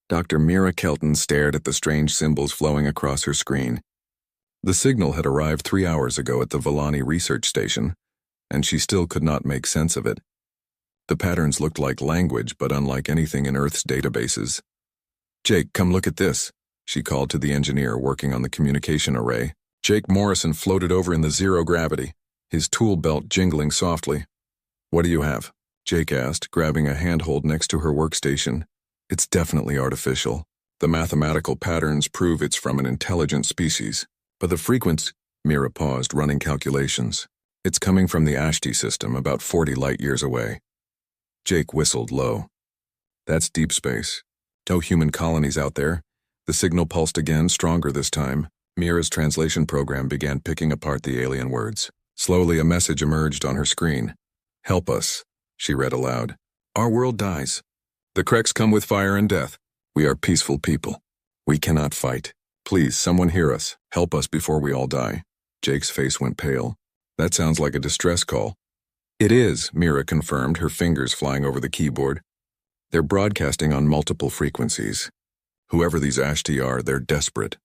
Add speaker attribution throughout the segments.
Speaker 1: Dr. Mira Kelton stared at the strange symbols flowing across her screen. The signal had arrived 3 hours ago at the Volani research station, and she still could not make sense of it. The patterns looked like language, but unlike anything in Earth's databases. "Jake, come look at this," she called to the engineer working on the communication array. Jake Morrison floated over in the zero gravity, his tool belt jingling softly. "What do you have?" Jake asked, grabbing a handhold next to her workstation. "It's definitely artificial. The mathematical patterns prove it's from an intelligent species. But the frequency—" Mira paused, running calculations. "It's coming from the Ashti system, about 40 light-years away." Jake whistled low. "That's deep space. No human colonies out there." The signal pulsed again, stronger this time. Mira's translation program began picking apart the alien words. Slowly, a message emerged on her screen. "Help us," she read aloud. "Our world dies. The Kreks come with fire and death. We are peaceful people. We cannot fight. Please, someone hear us. Help us before we all die." Jake's face went pale. "That sounds like a distress call." "It is," Mira confirmed, her fingers flying over the keyboard. "They're broadcasting on multiple frequencies. Whoever these Ashti are, they're desperate."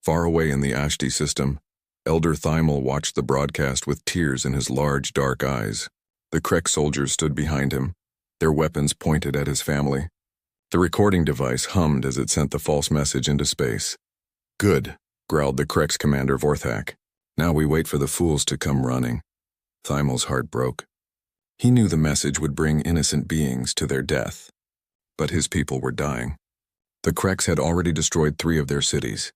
Speaker 1: Far away in the Ashti system, Elder Thymel watched the broadcast with tears in his large, dark eyes. The Krek soldiers stood behind him, their weapons pointed at his family. The recording device hummed as it sent the false message into space. "Good," growled the Krek's commander Vorthak. "Now we wait for the fools to come running." Thymel's heart broke. He knew the message would bring innocent beings to their death. But his people were dying. The Kreks had already destroyed 3 of their cities.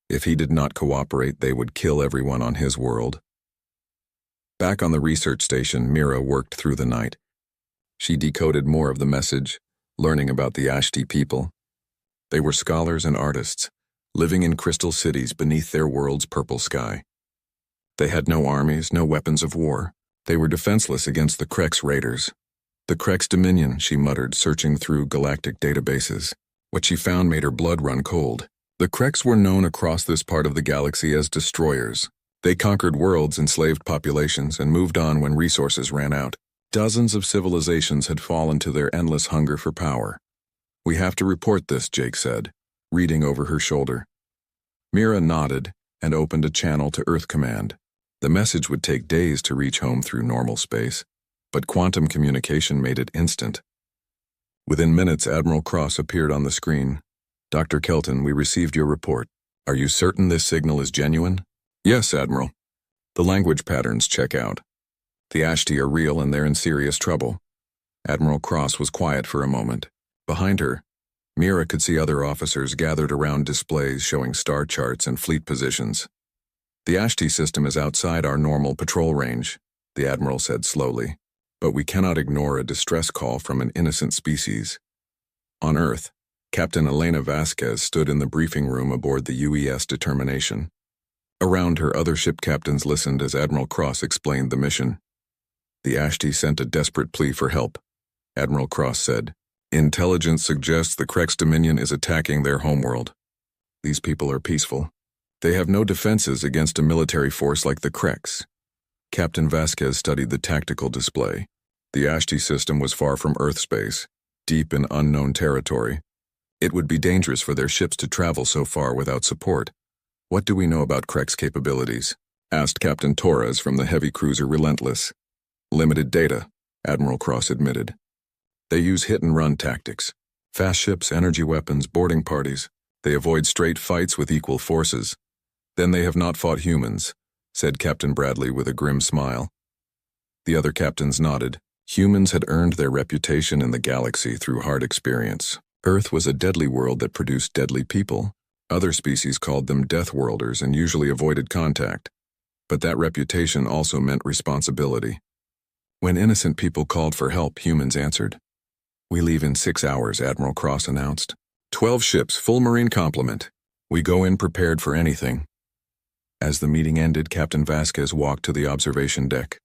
Speaker 1: If he did not cooperate, they would kill everyone on his world. Back on the research station, Mira worked through the night. She decoded more of the message, learning about the Ashti people. They were scholars and artists, living in crystal cities beneath their world's purple sky. They had no armies, no weapons of war. They were defenseless against the Kreks raiders. "The Kreks Dominion," she muttered, searching through galactic databases. What she found made her blood run cold. The Kreks were known across this part of the galaxy as destroyers. They conquered worlds, enslaved populations, and moved on when resources ran out. Dozens of civilizations had fallen to their endless hunger for power. "We have to report this," Jake said, reading over her shoulder. Mira nodded and opened a channel to Earth Command. The message would take days to reach home through normal space, but quantum communication made it instant. Within minutes, Admiral Cross appeared on the screen. "Dr. Kelton, we received your report. Are you certain this signal is genuine?" "Yes, Admiral. The language patterns check out. The Ashti are real and they're in serious trouble." Admiral Cross was quiet for a moment. Behind her, Mira could see other officers gathered around displays showing star charts and fleet positions. "The Ashti system is outside our normal patrol range," the Admiral said slowly, "but we cannot ignore a distress call from an innocent species." On Earth, Captain Elena Vasquez stood in the briefing room aboard the UES Determination. Around her, other ship captains listened as Admiral Cross explained the mission. "The Ashti sent a desperate plea for help," Admiral Cross said. "Intelligence suggests the Kreks Dominion is attacking their homeworld. These people are peaceful. They have no defenses against a military force like the Kreks." Captain Vasquez studied the tactical display. The Ashti system was far from Earth space, deep in unknown territory. It would be dangerous for their ships to travel so far without support. "What do we know about Kreks' capabilities?" asked Captain Torres from the heavy cruiser Relentless. "Limited data," Admiral Cross admitted. "They use hit-and-run tactics. Fast ships, energy weapons, boarding parties. They avoid straight fights with equal forces. Then they have not fought humans," said Captain Bradley with a grim smile. The other captains nodded. Humans had earned their reputation in the galaxy through hard experience. Earth was a deadly world that produced deadly people. Other species called them Deathworlders and usually avoided contact. But that reputation also meant responsibility. When innocent people called for help, humans answered. "We leave in 6 hours," Admiral Cross announced. 12 ships, full Marine complement. We go in prepared for anything." As the meeting ended, Captain Vasquez walked to the observation deck.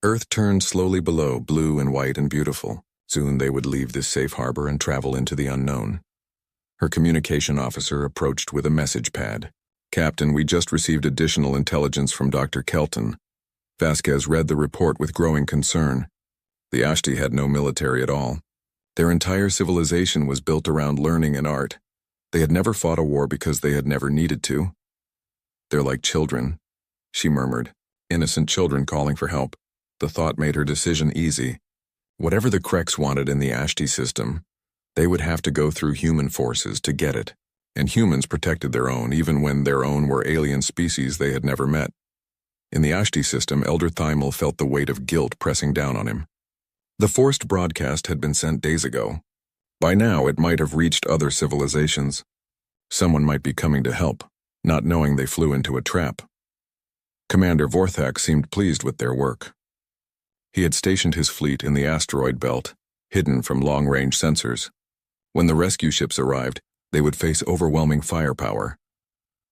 Speaker 1: Earth turned slowly below, blue and white and beautiful. Soon they would leave this safe harbor and travel into the unknown. Her communication officer approached with a message pad. "Captain, we just received additional intelligence from Dr. Kelton." Vasquez read the report with growing concern. The Ashti had no military at all. Their entire civilization was built around learning and art. They had never fought a war because they had never needed to. "They're like children," she murmured. Innocent children calling for help. The thought made her decision easy. Whatever the Kreks wanted in the Ashti system, they would have to go through human forces to get it. And humans protected their own, even when their own were alien species they had never met. In the Ashti system, Elder Thymel felt the weight of guilt pressing down on him. The forced broadcast had been sent days ago. By now, it might have reached other civilizations. Someone might be coming to help, not knowing they flew into a trap. Commander Vorthak seemed pleased with their work. He had stationed his fleet in the asteroid belt, hidden from long-range sensors. When the rescue ships arrived, they would face overwhelming firepower.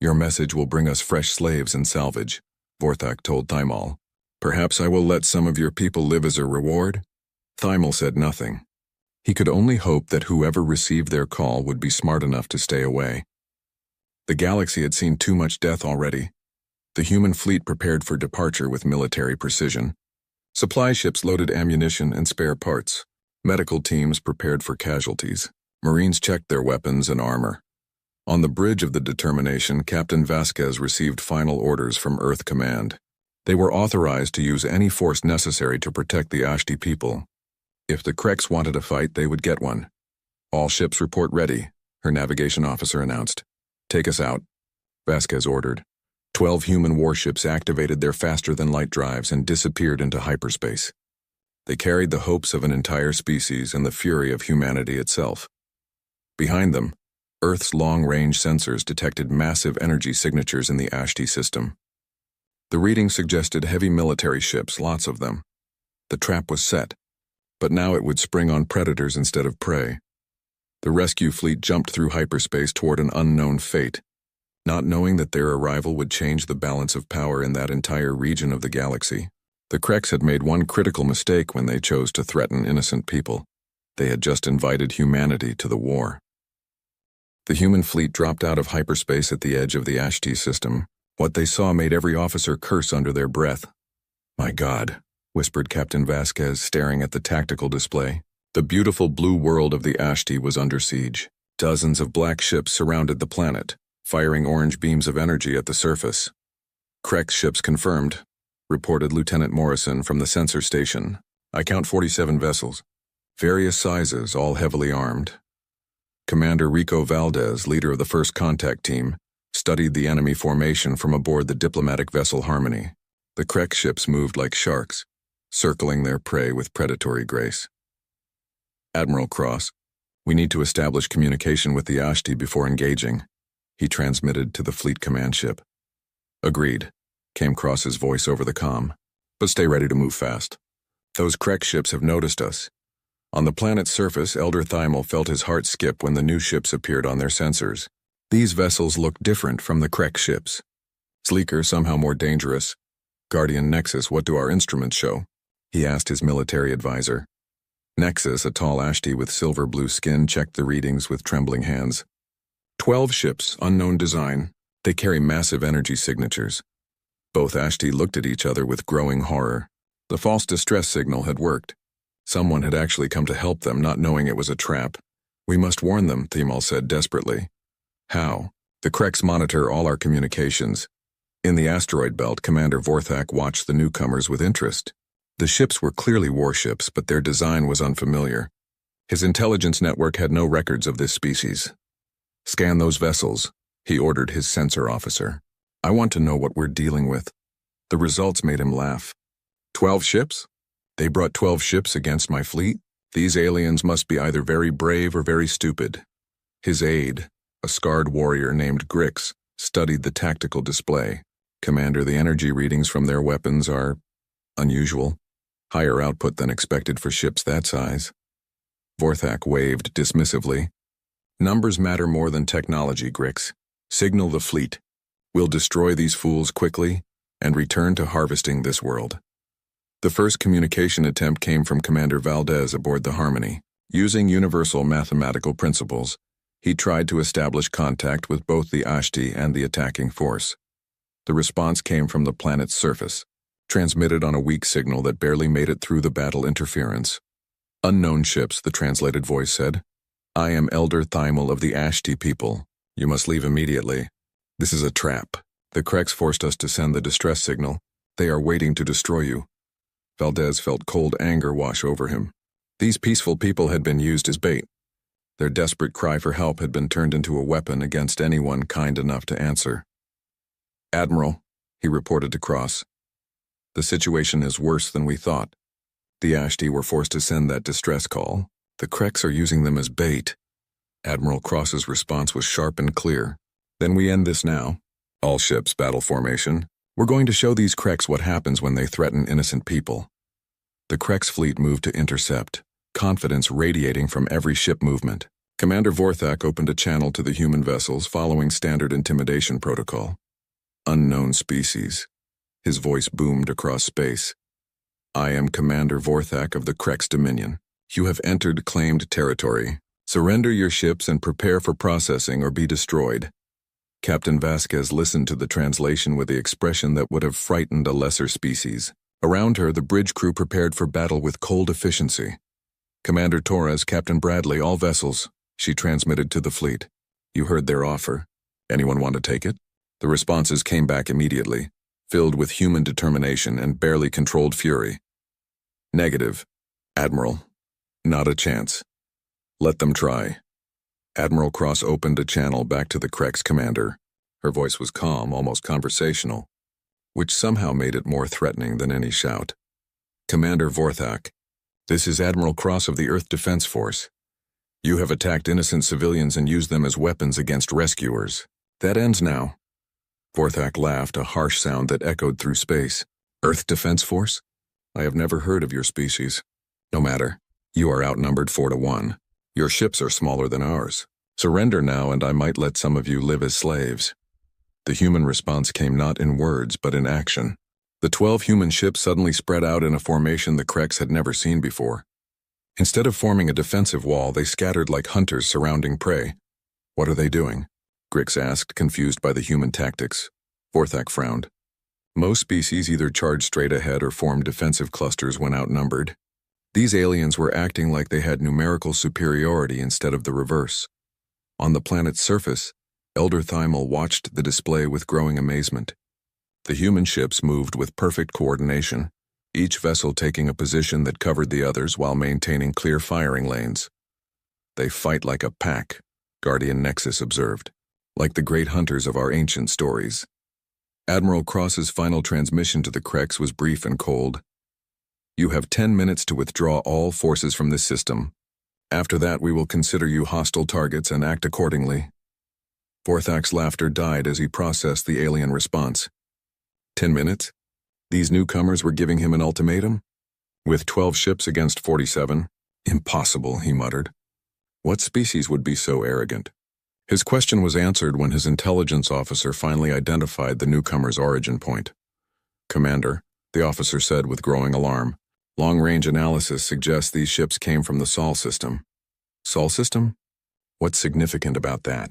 Speaker 1: "Your message will bring us fresh slaves and salvage," Vorthak told Thymel. "Perhaps I will let some of your people live as a reward?" Thymel said nothing. He could only hope that whoever received their call would be smart enough to stay away. The galaxy had seen too much death already. The human fleet prepared for departure with military precision. Supply ships loaded ammunition and spare parts. Medical teams prepared for casualties. Marines checked their weapons and armor. On the bridge of the Determination, Captain Vasquez received final orders from Earth Command. They were authorized to use any force necessary to protect the Ashti people. If the Kreks wanted a fight, they would get one. "All ships report ready," her navigation officer announced. "Take us out," Vasquez ordered. 12 human warships activated their faster-than-light drives and disappeared into hyperspace. They carried the hopes of an entire species and the fury of humanity itself. Behind them, Earth's long-range sensors detected massive energy signatures in the Ashti system. The readings suggested heavy military ships, lots of them. The trap was set, but now it would spring on predators instead of prey. The rescue fleet jumped through hyperspace toward an unknown fate, not knowing that their arrival would change the balance of power in that entire region of the galaxy. The Kreks had made one critical mistake when they chose to threaten innocent people. They had just invited humanity to the war. The human fleet dropped out of hyperspace at the edge of the Ashti system. What they saw made every officer curse under their breath. "My God," whispered Captain Vasquez, staring at the tactical display. The beautiful blue world of the Ashti was under siege. Dozens of black ships surrounded the planet, firing orange beams of energy at the surface. "Kreks ships confirmed," reported Lieutenant Morrison from the sensor station. "I count 47 vessels. Various sizes, all heavily armed." Commander Rico Valdez, leader of the first contact team, studied the enemy formation from aboard the diplomatic vessel Harmony. The Krek ships moved like sharks, circling their prey with predatory grace. "Admiral Cross, we need to establish communication with the Ashti before engaging," he transmitted to the fleet command ship. "Agreed," came Cross's voice over the comm. "But stay ready to move fast. Those Krek ships have noticed us." On the planet's surface, Elder Thymel felt his heart skip when the new ships appeared on their sensors. These vessels looked different from the Krek ships. Sleeker, somehow more dangerous. "Guardian Nexus, what do our instruments show?" he asked his military advisor. Nexus, a tall Ashti with silver-blue skin, checked the readings with trembling hands. 12 ships, unknown design. They carry massive energy signatures. Both Ashti looked at each other with growing horror. The false distress signal had worked. Someone had actually come to help them, not knowing it was a trap. "We must warn them," Thymel said desperately. "How?" "The Kreks monitor all our communications." In the asteroid belt, Commander Vorthak watched the newcomers with interest. The ships were clearly warships, but their design was unfamiliar. His intelligence network had no records of this species. "Scan those vessels," he ordered his sensor officer. "I want to know what we're dealing with." The results made him laugh. 12 ships? They brought 12 ships against my fleet? These aliens must be either very brave or very stupid. His aide, a scarred warrior named Grix, studied the tactical display. "Commander, the energy readings from their weapons are unusual. Higher output than expected for ships that size." Vorthak waved dismissively. "Numbers matter more than technology, Grix. Signal the fleet. We'll destroy these fools quickly and return to harvesting this world." The first communication attempt came from Commander Valdez aboard the Harmony. Using universal mathematical principles, he tried to establish contact with both the Ashti and the attacking force. The response came from the planet's surface, transmitted on a weak signal that barely made it through the battle interference. Unknown ships, the translated voice said. I am Elder Thymel of the Ashti people. You must leave immediately. This is a trap. The Krex forced us to send the distress signal. They are waiting to destroy you. Valdez felt cold anger wash over him. These peaceful people had been used as bait. Their desperate cry for help had been turned into a weapon against anyone kind enough to answer. Admiral, he reported to Cross. The situation is worse than we thought. The Ashti were forced to send that distress call. The Krex are using them as bait. Admiral Cross's response was sharp and clear. Then we end this now. All ships, battle formation. We're going to show these Krex what happens when they threaten innocent people. The Krex fleet moved to intercept, confidence radiating from every ship movement. Commander Vorthak opened a channel to the human vessels following standard intimidation protocol. Unknown species. His voice boomed across space. I am Commander Vorthak of the Krex Dominion. You have entered claimed territory. Surrender your ships and prepare for processing or be destroyed. Captain Vasquez listened to the translation with the expression that would have frightened a lesser species. Around her, the bridge crew prepared for battle with cold efficiency. Commander Torres, Captain Bradley, all vessels, she transmitted to the fleet. You heard their offer. Anyone want to take it? The responses came back immediately, filled with human determination and barely controlled fury. Negative. Admiral. Not a chance. Let them try. Admiral Cross opened a channel back to the Krex commander. Her voice was calm, almost conversational, which somehow made it more threatening than any shout. Commander Vorthak, this is Admiral Cross of the Earth Defense Force. You have attacked innocent civilians and used them as weapons against rescuers. That ends now. Vorthak laughed, a harsh sound that echoed through space. Earth Defense Force? I have never heard of your species. No matter. You are outnumbered 4-1. Your ships are smaller than ours. Surrender now and I might let some of you live as slaves. The human response came not in words but in action. The 12 human ships suddenly spread out in a formation the Krex had never seen before. Instead of forming a defensive wall, they scattered like hunters surrounding prey. What are they doing? Grix asked, confused by the human tactics. Vorthak frowned. Most species either charged straight ahead or formed defensive clusters when outnumbered. These aliens were acting like they had numerical superiority instead of the reverse. On the planet's surface, Elder Thymel watched the display with growing amazement. The human ships moved with perfect coordination, each vessel taking a position that covered the others while maintaining clear firing lanes. They fight like a pack, Guardian Nexus observed, like the great hunters of our ancient stories. Admiral Cross's final transmission to the Krex was brief and cold. You have 10 minutes to withdraw all forces from this system. After that, we will consider you hostile targets and act accordingly. Vorthak's laughter died as he processed the alien response. 10 minutes? These newcomers were giving him an ultimatum? With 12 ships against 47? Impossible, he muttered. What species would be so arrogant? His question was answered when his intelligence officer finally identified the newcomer's origin point. Commander, the officer said with growing alarm, long-range analysis suggests these ships came from the Sol system. Sol system? What's significant about that?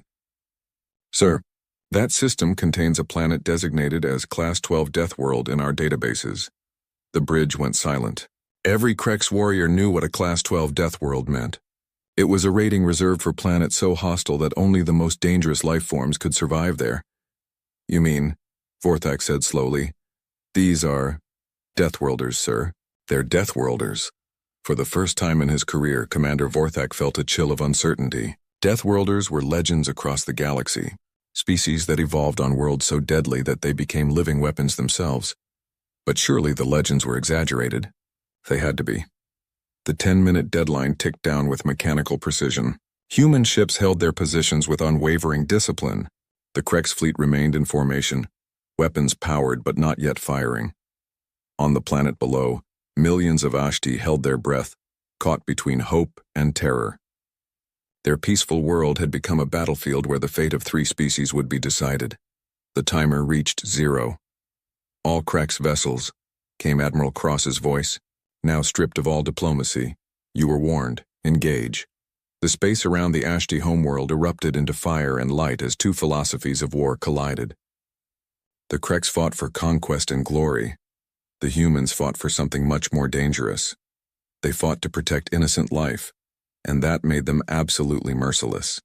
Speaker 1: Sir, that system contains a planet designated as Class 12 Deathworld in our databases. The bridge went silent. Every Krex warrior knew what a Class 12 Deathworld meant. It was a rating reserved for planets so hostile that only the most dangerous life forms could survive there. You mean, Vorthak said slowly, these are Deathworlders, sir. They're Deathworlders. For the first time in his career, Commander Vorthak felt a chill of uncertainty. Deathworlders were legends across the galaxy, species that evolved on worlds so deadly that they became living weapons themselves. But surely the legends were exaggerated. They had to be. The 10-minute deadline ticked down with mechanical precision. Human ships held their positions with unwavering discipline. The Krex fleet remained in formation, weapons powered but not yet firing. On the planet below, millions of Ashti held their breath, caught between hope and terror. Their peaceful world had become a battlefield where the fate of 3 species would be decided. The timer reached 0. All Krex vessels, came Admiral Cross's voice, now stripped of all diplomacy. You were warned. Engage. The space around the Ashti homeworld erupted into fire and light as 2 philosophies of war collided. The Krex fought for conquest and glory. The humans fought for something much more dangerous. They fought to protect innocent life, and that made them absolutely merciless.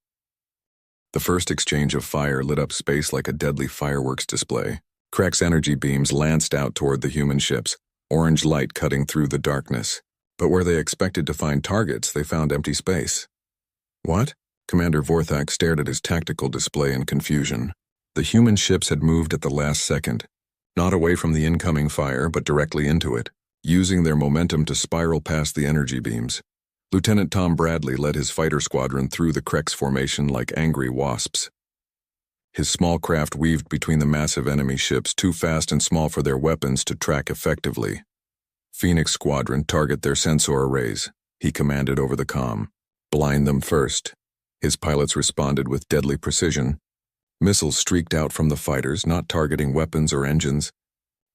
Speaker 1: The first exchange of fire lit up space like a deadly fireworks display. Krek's energy beams lanced out toward the human ships, orange light cutting through the darkness. But where they expected to find targets, they found empty space. What? Commander Vorthak stared at his tactical display in confusion. The human ships had moved at the last second, not away from the incoming fire, but directly into it, using their momentum to spiral past the energy beams. Lieutenant Tom Bradley led his fighter squadron through the Krek's formation like angry wasps. His small craft weaved between the massive enemy ships, too fast and small for their weapons to track effectively. Phoenix Squadron, target their sensor arrays, he commanded over the comm. Blind them first. His pilots responded with deadly precision. Missiles streaked out from the fighters, not targeting weapons or engines,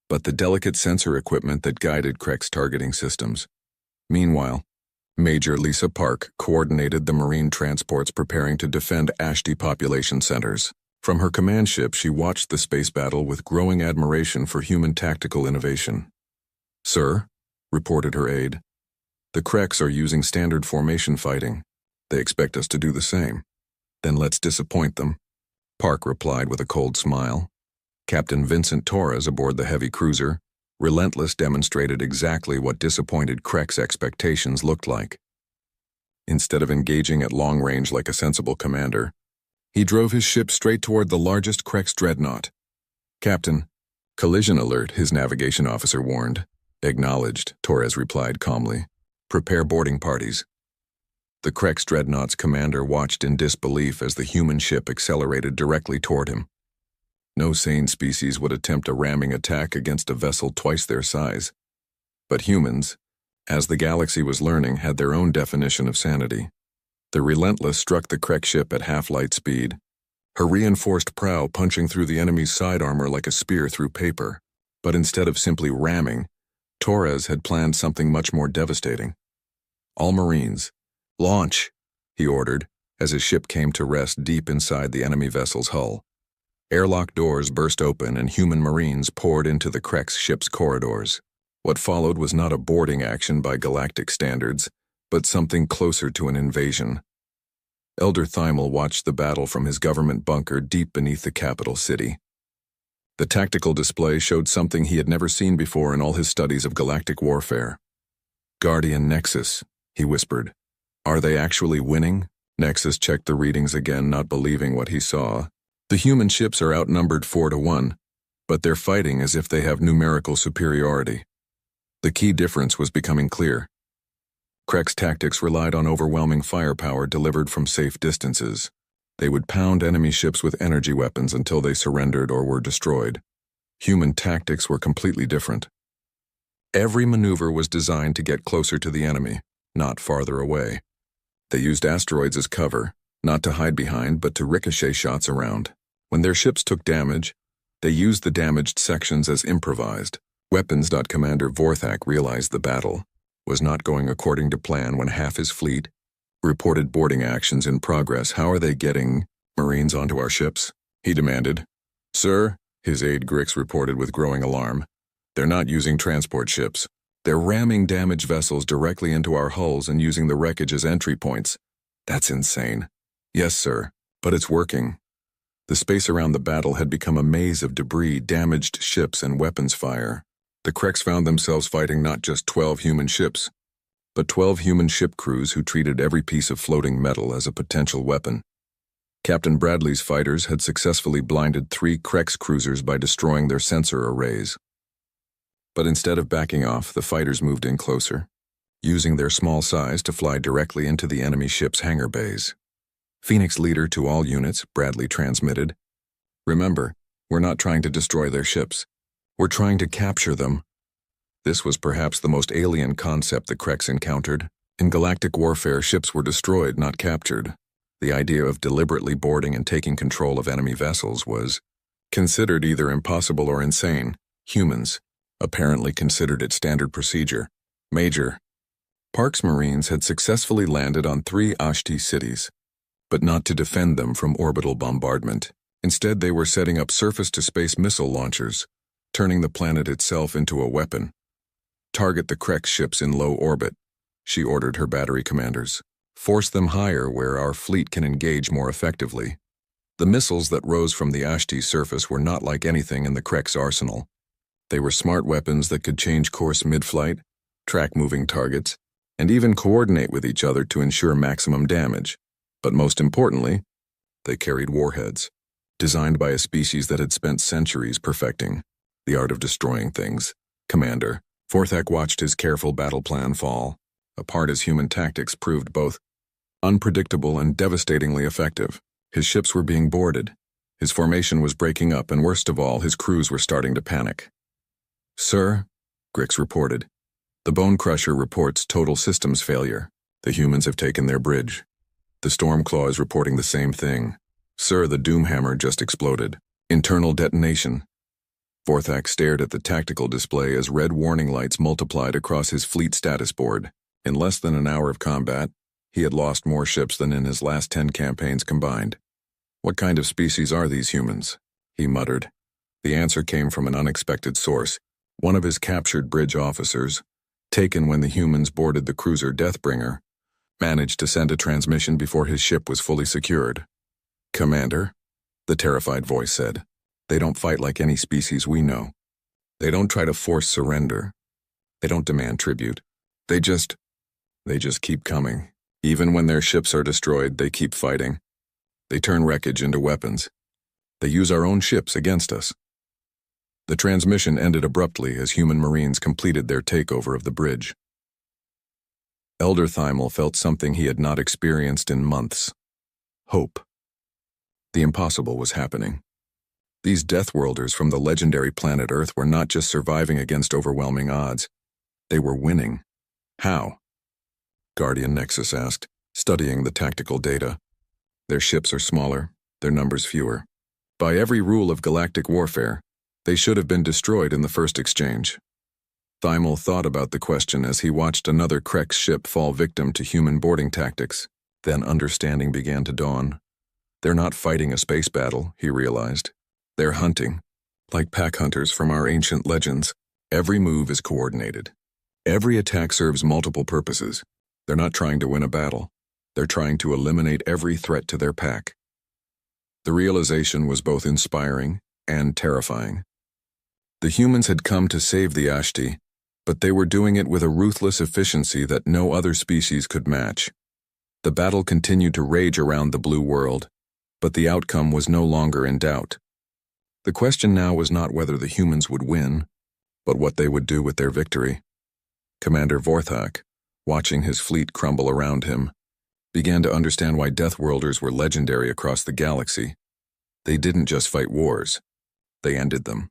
Speaker 1: but the delicate sensor equipment that guided Krek's targeting systems. Meanwhile, Major Lisa Park coordinated the Marine transports preparing to defend Ashti population centers. From her command ship, she watched the space battle with growing admiration for human tactical innovation. "Sir," reported her aide, "the Kreks are using standard formation fighting. They expect us to do the same. Then let's disappoint them." Park replied with a cold smile. Captain Vincent Torres aboard the heavy cruiser, Relentless, demonstrated exactly what disappointed Krek's expectations looked like. Instead of engaging at long range like a sensible commander, he drove his ship straight toward the largest Krek's dreadnought. "Captain, collision alert," his navigation officer warned. "Acknowledged," Torres replied calmly. "Prepare boarding parties." The Krek's dreadnought's commander watched in disbelief as the human ship accelerated directly toward him. No sane species would attempt a ramming attack against a vessel twice their size. But humans, as the galaxy was learning, had their own definition of sanity. The Relentless struck the Krek ship at half-light speed, her reinforced prow punching through the enemy's side armor like a spear through paper. But instead of simply ramming, Torres had planned something much more devastating. "All Marines, launch," he ordered, as his ship came to rest deep inside the enemy vessel's hull. Airlock doors burst open and human Marines poured into the Krek's ship's corridors. What followed was not a boarding action by galactic standards, but something closer to an invasion. Elder Thymel watched the battle from his government bunker deep beneath the capital city. The tactical display showed something he had never seen before in all his studies of galactic warfare. "Guardian Nexus," he whispered. "Are they actually winning?" Nexus checked the readings again, not believing what he saw. The human ships are outnumbered 4-1, but they're fighting as if they have numerical superiority. The key difference was becoming clear. Krek's tactics relied on overwhelming firepower delivered from safe distances. They would pound enemy ships with energy weapons until they surrendered or were destroyed. Human tactics were completely different. Every maneuver was designed to get closer to the enemy, not farther away. They used asteroids as cover, not to hide behind, but to ricochet shots around. When their ships took damage, they used the damaged sections as improvised weapons. Commander Vorthak realized the battle was not going according to plan when half his fleet reported boarding actions in progress. "How are they getting Marines onto our ships?" he demanded. "Sir," his aide Grix reported with growing alarm, "they're not using transport ships. They're ramming damaged vessels directly into our hulls and using the wreckage as entry points." "That's insane." "Yes, sir, but it's working." The space around the battle had become a maze of debris, damaged ships, and weapons fire. The Kreks found themselves fighting not just 12 human ships, but 12 human ship crews who treated every piece of floating metal as a potential weapon. Captain Bradley's fighters had successfully blinded 3 Krek's cruisers by destroying their sensor arrays. But instead of backing off, the fighters moved in closer, using their small size to fly directly into the enemy ship's hangar bays. "Phoenix leader to all units," Bradley transmitted. "Remember, we're not trying to destroy their ships. We're trying to capture them." This was perhaps the most alien concept the Kreks encountered. In galactic warfare, ships were destroyed, not captured. The idea of deliberately boarding and taking control of enemy vessels was considered either impossible or insane. Humans apparently considered it standard procedure. Major Park's Marines had successfully landed on 3 Ashti cities, but not to defend them from orbital bombardment. Instead, they were setting up surface-to-space missile launchers, turning the planet itself into a weapon. Target the Krek ships in low orbit. she ordered her battery commanders. Force them higher where our fleet can engage more effectively. The missiles that rose from the Ashti surface were not like anything in the Krek's arsenal. They were smart weapons that could change course mid-flight, track moving targets, and even coordinate with each other to ensure maximum damage. But most importantly, they carried warheads, designed by a species that had spent centuries perfecting the art of destroying things. Commander Vorthak watched his careful battle plan fall, apart as human tactics proved both unpredictable and devastatingly effective. His ships were being boarded, his formation was breaking up, and worst of all, his crews were starting to panic. "Sir," Grix reported, "the Bone Crusher reports total systems failure. The humans have taken their bridge. The Stormclaw is reporting the same thing. Sir, the Doomhammer just exploded. Internal detonation." Vorthak stared at the tactical display as red warning lights multiplied across his fleet status board. In less than an hour of combat, he had lost more ships than in his last 10 campaigns combined. "What kind of species are these humans?" he muttered. The answer came from an unexpected source. One of his captured bridge officers, taken when the humans boarded the cruiser Deathbringer, managed to send a transmission before his ship was fully secured. "Commander," the terrified voice said, "they don't fight like any species we know. They don't try to force surrender. They don't demand tribute. They just keep coming. Even when their ships are destroyed, they keep fighting. They turn wreckage into weapons. They use our own ships against us." The transmission ended abruptly as human marines completed their takeover of the bridge. Elder Thymel felt something he had not experienced in months. Hope. The impossible was happening. These Deathworlders from the legendary planet Earth were not just surviving against overwhelming odds. They were winning. How? Guardian Nexus asked, studying the tactical data. "Their ships are smaller, their numbers fewer. By every rule of galactic warfare, they should have been destroyed in the first exchange." Thymel thought about the question as he watched another Krek's ship fall victim to human boarding tactics. Then understanding began to dawn. They're not fighting a space battle, he realized. They're hunting, like pack hunters from our ancient legends. Every move is coordinated. Every attack serves multiple purposes. They're not trying to win a battle. They're trying to eliminate every threat to their pack. The realization was both inspiring and terrifying. The humans had come to save the Ashti, but they were doing it with a ruthless efficiency that no other species could match. The battle continued to rage around the blue world, but the outcome was no longer in doubt. The question now was not whether the humans would win, but what they would do with their victory. Commander Vorthak, watching his fleet crumble around him, began to understand why Deathworlders were legendary across the galaxy. They didn't just fight wars, they ended them.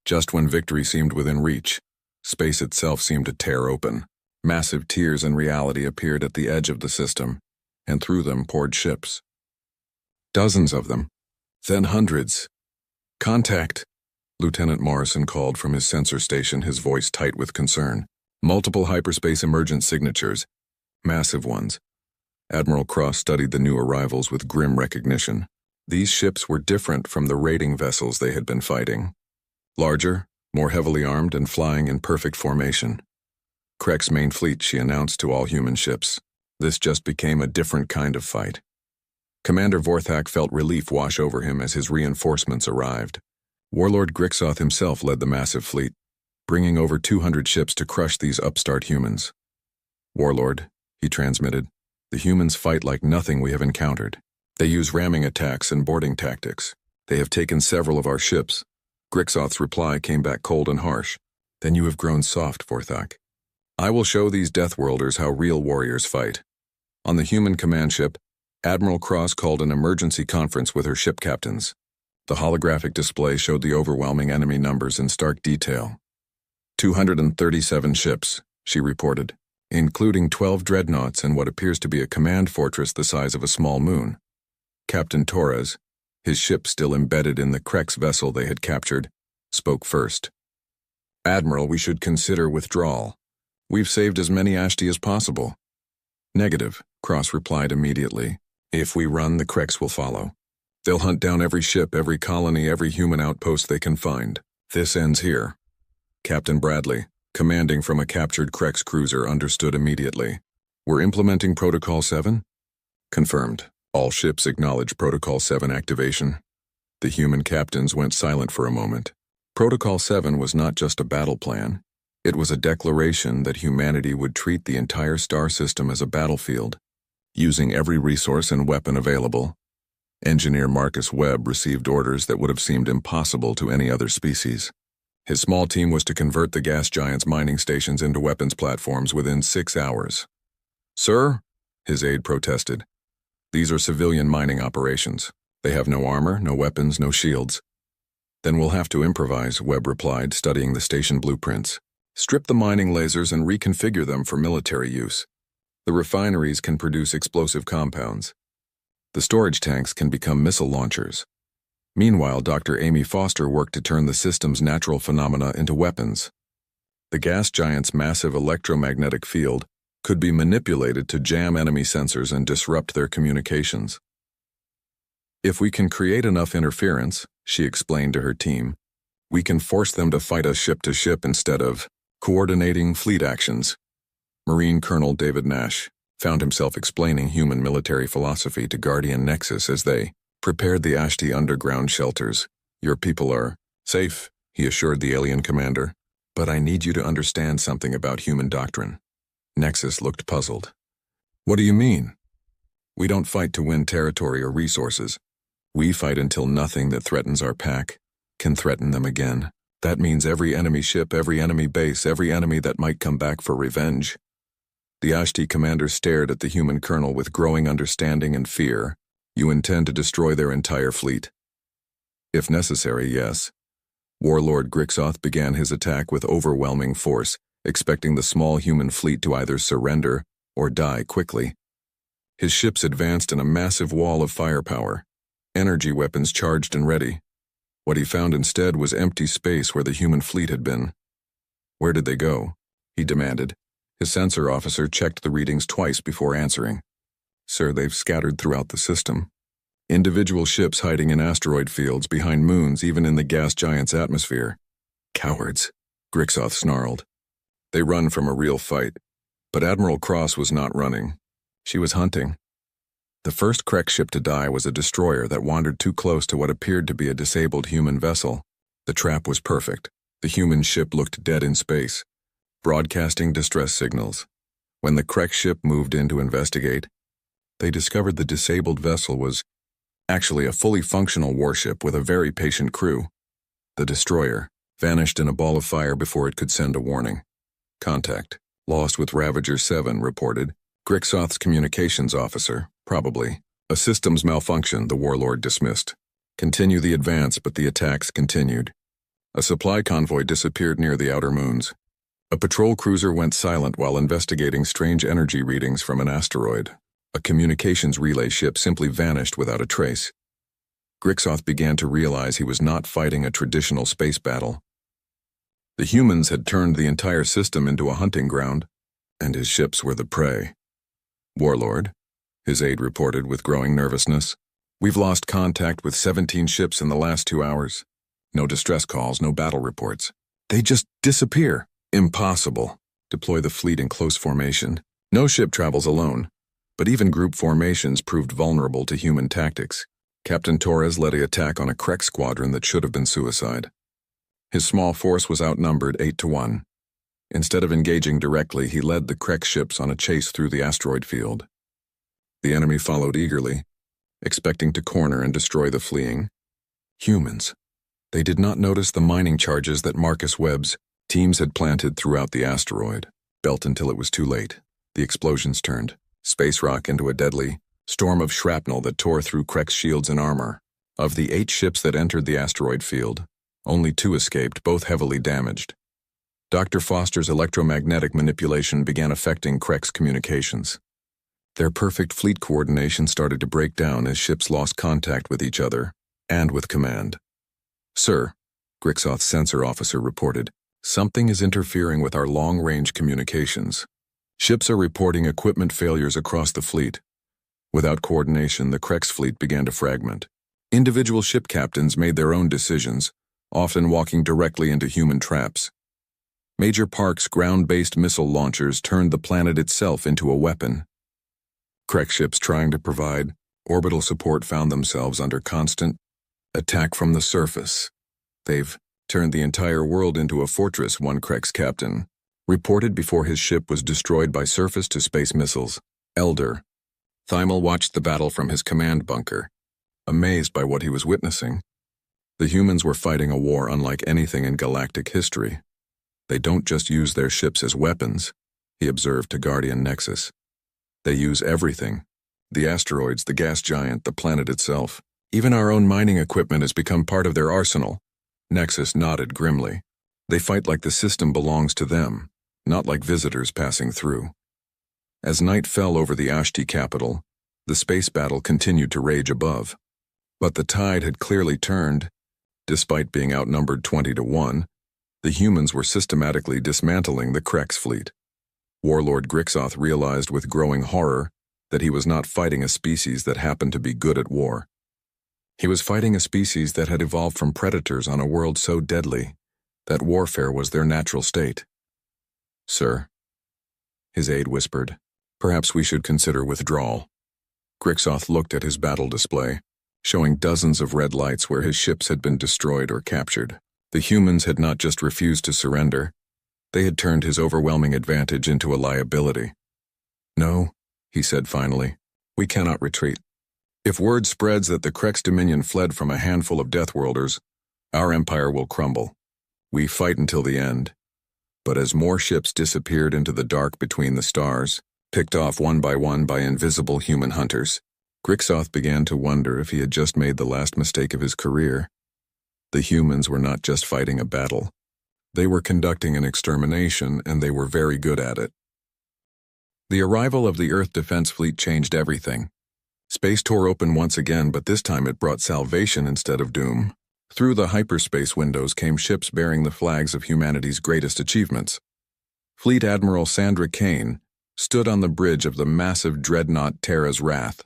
Speaker 1: Just when victory seemed within reach, space itself seemed to tear open. Massive tiers in reality appeared at the edge of the system, and through them poured ships. Dozens of them, then hundreds. "Contact," Lieutenant Morrison called from his sensor station, his voice tight with concern. Multiple hyperspace emergent signatures, massive ones. Admiral Cross studied the new arrivals with grim recognition. These ships were different from the raiding vessels they had been fighting. Larger, more heavily armed, and flying in perfect formation. Krek's main fleet, she announced to all human ships. This just became a different kind of fight. Commander Vorthak felt relief wash over him as his reinforcements arrived. Warlord Grixoth himself led the massive fleet, bringing over 200 ships to crush these upstart humans. "Warlord," he transmitted, "the humans fight like nothing we have encountered. They use ramming attacks and boarding tactics. They have taken several of our ships." Grixoth's reply came back cold and harsh. "Then you have grown soft, Vorthak. I will show these Deathworlders how real warriors fight." On the human command ship, Admiral Cross called an emergency conference with her ship captains. The holographic display showed the overwhelming enemy numbers in stark detail. 237 ships, she reported, including 12 dreadnoughts and what appears to be a command fortress the size of a small moon. Captain Torres, his ship still embedded in the Krek's vessel they had captured, spoke first. "Admiral, we should consider withdrawal. We've saved as many Ashti as possible." "Negative," Cross replied immediately. "If we run, the Kreks will follow. They'll hunt down every ship, every colony, every human outpost they can find. This ends here." "Captain Bradley," Commanding from a captured Krex cruiser understood immediately. We're implementing Protocol 7? Confirmed. All ships acknowledge Protocol 7 activation. The human captains went silent for a moment. Protocol 7 was not just a battle plan. It was a declaration that humanity would treat the entire star system as a battlefield, using every resource and weapon available. Engineer Marcus Webb received orders that would have seemed impossible to any other species. His small team was to convert the gas giant's mining stations into weapons platforms within 6 hours. "Sir," his aide protested, "these are civilian mining operations. They have no armor, no weapons, no shields." "Then we'll have to improvise," Webb replied, studying the station blueprints. "Strip the mining lasers and reconfigure them for military use. The refineries can produce explosive compounds. The storage tanks can become missile launchers. Meanwhile, Dr. Amy Foster worked to turn the system's natural phenomena into weapons. The gas giant's massive electromagnetic field could be manipulated to jam enemy sensors and disrupt their communications. If we can create enough interference," she explained to her team, "we can force them to fight us ship to ship instead of coordinating fleet actions." Marine Colonel David Nash found himself explaining human military philosophy to Guardian Nexus as they prepared the Ashti underground shelters. "Your people are safe," he assured the alien commander, "but I need you to understand something about human doctrine." Nexus looked puzzled. "What do you mean?" "We don't fight to win territory or resources. We fight until nothing that threatens our pack can threaten them again. That means every enemy ship, every enemy base, every enemy that might come back for revenge." The Ashti commander stared at the human colonel with growing understanding and fear. "You intend to destroy their entire fleet?" "If necessary, yes." Warlord Grixoth began his attack with overwhelming force, expecting the small human fleet to either surrender or die quickly. His ships advanced in a massive wall of firepower, energy weapons charged and ready. What he found instead was empty space where the human fleet had been. "Where did they go?" he demanded. His sensor officer checked the readings twice before answering. "Sir, they've scattered throughout the system. Individual ships hiding in asteroid fields, behind moons, even in the gas giant's atmosphere." "Cowards," Grixoth snarled. "They run from a real fight." But Admiral Cross was not running. She was hunting. The first Krex ship to die was a destroyer that wandered too close to what appeared to be a disabled human vessel. The trap was perfect. The human ship looked dead in space, broadcasting distress signals. When the Krex ship moved in to investigate, they discovered the disabled vessel was actually a fully functional warship with a very patient crew. The destroyer vanished in a ball of fire before it could send a warning. "Contact lost with Ravager 7, reported Grixoth's communications officer, probably. A systems malfunction, the warlord dismissed. Continue the advance, but the attacks continued. A supply convoy disappeared near the outer moons. A patrol cruiser went silent while investigating strange energy readings from an asteroid. A communications relay ship simply vanished without a trace." Grixoth began to realize he was not fighting a traditional space battle. The humans had turned the entire system into a hunting ground, and his ships were the prey. "Warlord," his aide reported with growing nervousness, "we've lost contact with 17 ships in the last 2 hours. No distress calls, no battle reports. They just disappear." "Impossible. Deploy the fleet in close formation. No ship travels alone." But even group formations proved vulnerable to human tactics. Captain Torres led an attack on a Krex squadron that should have been suicide. His small force was outnumbered 8-1. Instead of engaging directly, he led the Krex ships on a chase through the asteroid field. The enemy followed eagerly, expecting to corner and destroy the fleeing humans. They did not notice the mining charges that Marcus Webb's teams had planted throughout the asteroid belt until it was too late. The explosions turned space rock into a deadly storm of shrapnel that tore through Krex shields and armor. Of the 8 ships that entered the asteroid field, only 2 escaped, both heavily damaged. Dr. Foster's electromagnetic manipulation began affecting Krex communications. Their perfect fleet coordination started to break down as ships lost contact with each other and with command. "Sir," Grixoth's sensor officer reported, "something is interfering with our long-range communications. Ships are reporting equipment failures across the fleet. Without coordination, the Krex fleet began to fragment. Individual ship captains made their own decisions, often walking directly into human traps. Major Park's ground-based missile launchers turned the planet itself into a weapon. Krek ships trying to provide orbital support found themselves under constant attack from the surface. They've turned the entire world into a fortress, one Krek's captain reported before his ship was destroyed by surface-to-space missiles. Elder Thymel watched the battle from his command bunker, amazed by what he was witnessing. The humans were fighting a war unlike anything in galactic history. They don't just use their ships as weapons, he observed to Guardian Nexus. They use everything. The asteroids, the gas giant, the planet itself. Even our own mining equipment has become part of their arsenal. Nexus nodded grimly. They fight like the system belongs to them, not like visitors passing through. As night fell over the Ashti capital, the space battle continued to rage above. But the tide had clearly turned. Despite being outnumbered 20-1, the humans were systematically dismantling the Krek's fleet. Warlord Grixoth realized with growing horror that he was not fighting a species that happened to be good at war. He was fighting a species that had evolved from predators on a world so deadly that warfare was their natural state. "Sir," his aide whispered, "perhaps we should consider withdrawal." Grixoth looked at his battle display, showing dozens of red lights where his ships had been destroyed or captured. The humans had not just refused to surrender, they had turned his overwhelming advantage into a liability. "No," he said finally, "we cannot retreat. If word spreads that the Krek's dominion fled from a handful of Deathworlders, our empire will crumble. We fight until the end." But as more ships disappeared into the dark between the stars, picked off one by invisible human hunters, Grixoth began to wonder if he had just made the last mistake of his career. The humans were not just fighting a battle. They were conducting an extermination, and they were very good at it. The arrival of the Earth Defense Fleet changed everything. Space tore open once again, but this time it brought salvation instead of doom. Through the hyperspace windows came ships bearing the flags of humanity's greatest achievements. Fleet Admiral Sandra Kane stood on the bridge of the massive dreadnought Terra's Wrath,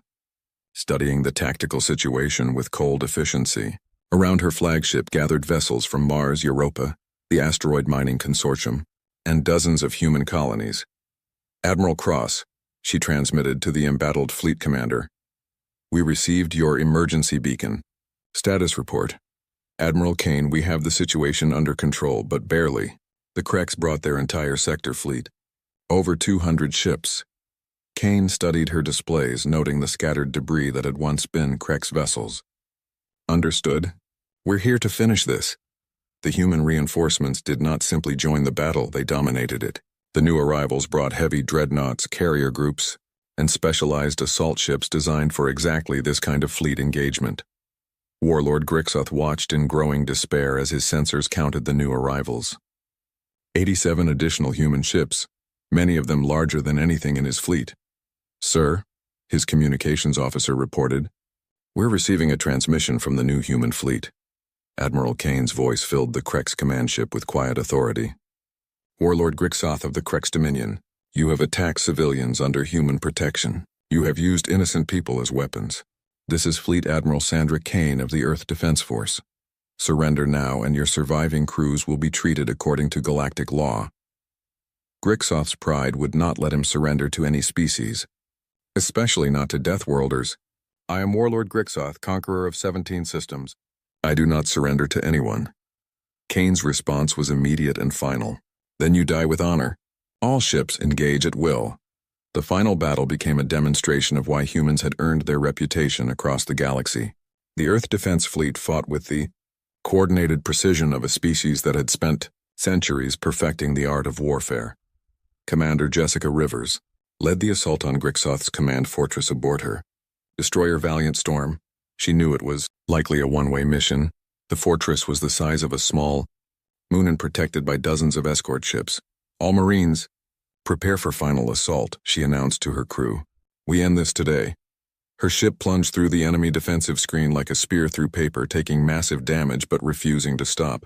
Speaker 1: studying the tactical situation with cold efficiency. Around her flagship gathered vessels from Mars, Europa, the asteroid mining consortium, and dozens of human colonies. "Admiral Cross," she transmitted to the embattled fleet commander. "We received your emergency beacon. Status report. Admiral Kane, we have the situation under control, but barely. The Kreks brought their entire sector fleet. Over 200 ships." Kane studied her displays, noting the scattered debris that had once been Krek's vessels. "Understood. We're here to finish this." The human reinforcements did not simply join the battle, they dominated it. The new arrivals brought heavy dreadnoughts, carrier groups, and specialized assault ships designed for exactly this kind of fleet engagement. Warlord Grixoth watched in growing despair as his sensors counted the new arrivals. 87 additional human ships, many of them larger than anything in his fleet. "Sir," his communications officer reported, "we're receiving a transmission from the new human fleet." Admiral Kane's voice filled the Krek's command ship with quiet authority. "Warlord Grixoth of the Krek's Dominion, you have attacked civilians under human protection. You have used innocent people as weapons. This is Fleet Admiral Sandra Kane of the Earth Defense Force. Surrender now and your surviving crews will be treated according to galactic law." Grixoth's pride would not let him surrender to any species, especially not to Deathworlders. "I am Warlord Grixoth, conqueror of 17 systems. I do not surrender to anyone." Kane's response was immediate and final. "Then you die with honor. All ships engage at will." The final battle became a demonstration of why humans had earned their reputation across the galaxy. The Earth Defense Fleet fought with the coordinated precision of a species that had spent centuries perfecting the art of warfare. Commander Jessica Rivers led the assault on Grixoth's command fortress aboard her destroyer Valiant Storm. She knew it was likely a one-way mission. The fortress was the size of a small moon and protected by dozens of escort ships. "All Marines, prepare for final assault," she announced to her crew. "We end this today." Her ship plunged through the enemy defensive screen like a spear through paper, taking massive damage but refusing to stop.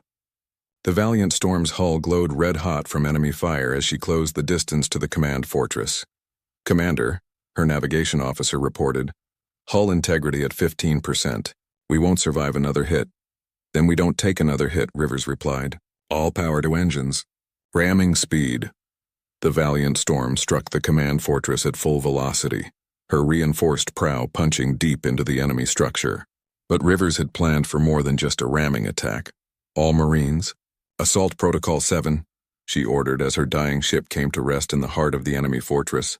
Speaker 1: The Valiant Storm's hull glowed red-hot from enemy fire as she closed the distance to the command fortress. "Commander," her navigation officer reported, "hull integrity at 15%. We won't survive another hit." "Then we don't take another hit," Rivers replied. "All power to engines." Ramming speed. The Valiant Storm struck the command fortress at full velocity, her reinforced prow punching deep into the enemy structure. But Rivers had planned for more than just a ramming attack. All Marines, Assault Protocol 7, she ordered as her dying ship came to rest in the heart of the enemy fortress.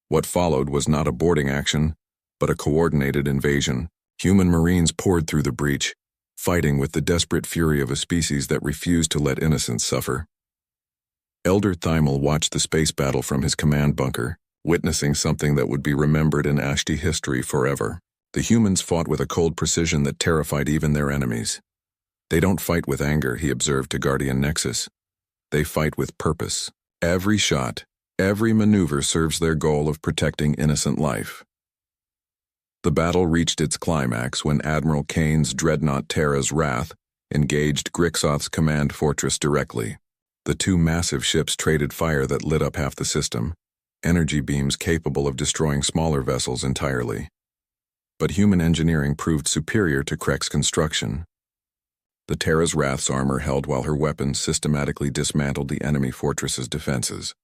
Speaker 1: What followed was not a boarding action, but a coordinated invasion. Human Marines poured through the breach, fighting with the desperate fury of a species that refused to let innocents suffer. Elder Thymel watched the space battle from his command bunker, witnessing something that would be remembered in Ashti history forever. The humans fought with a cold precision that terrified even their enemies. They don't fight with anger, he observed to Guardian Nexus. They fight with purpose. Every shot, every maneuver serves their goal of protecting innocent life. The battle reached its climax when Admiral Kane's dreadnought Terra's Wrath engaged Grixoth's command fortress directly. The two massive ships traded fire that lit up half the system, energy beams capable of destroying smaller vessels entirely. But human engineering proved superior to Krek's construction. The Terra's Wrath's armor held while her weapons systematically dismantled the enemy fortress's defenses.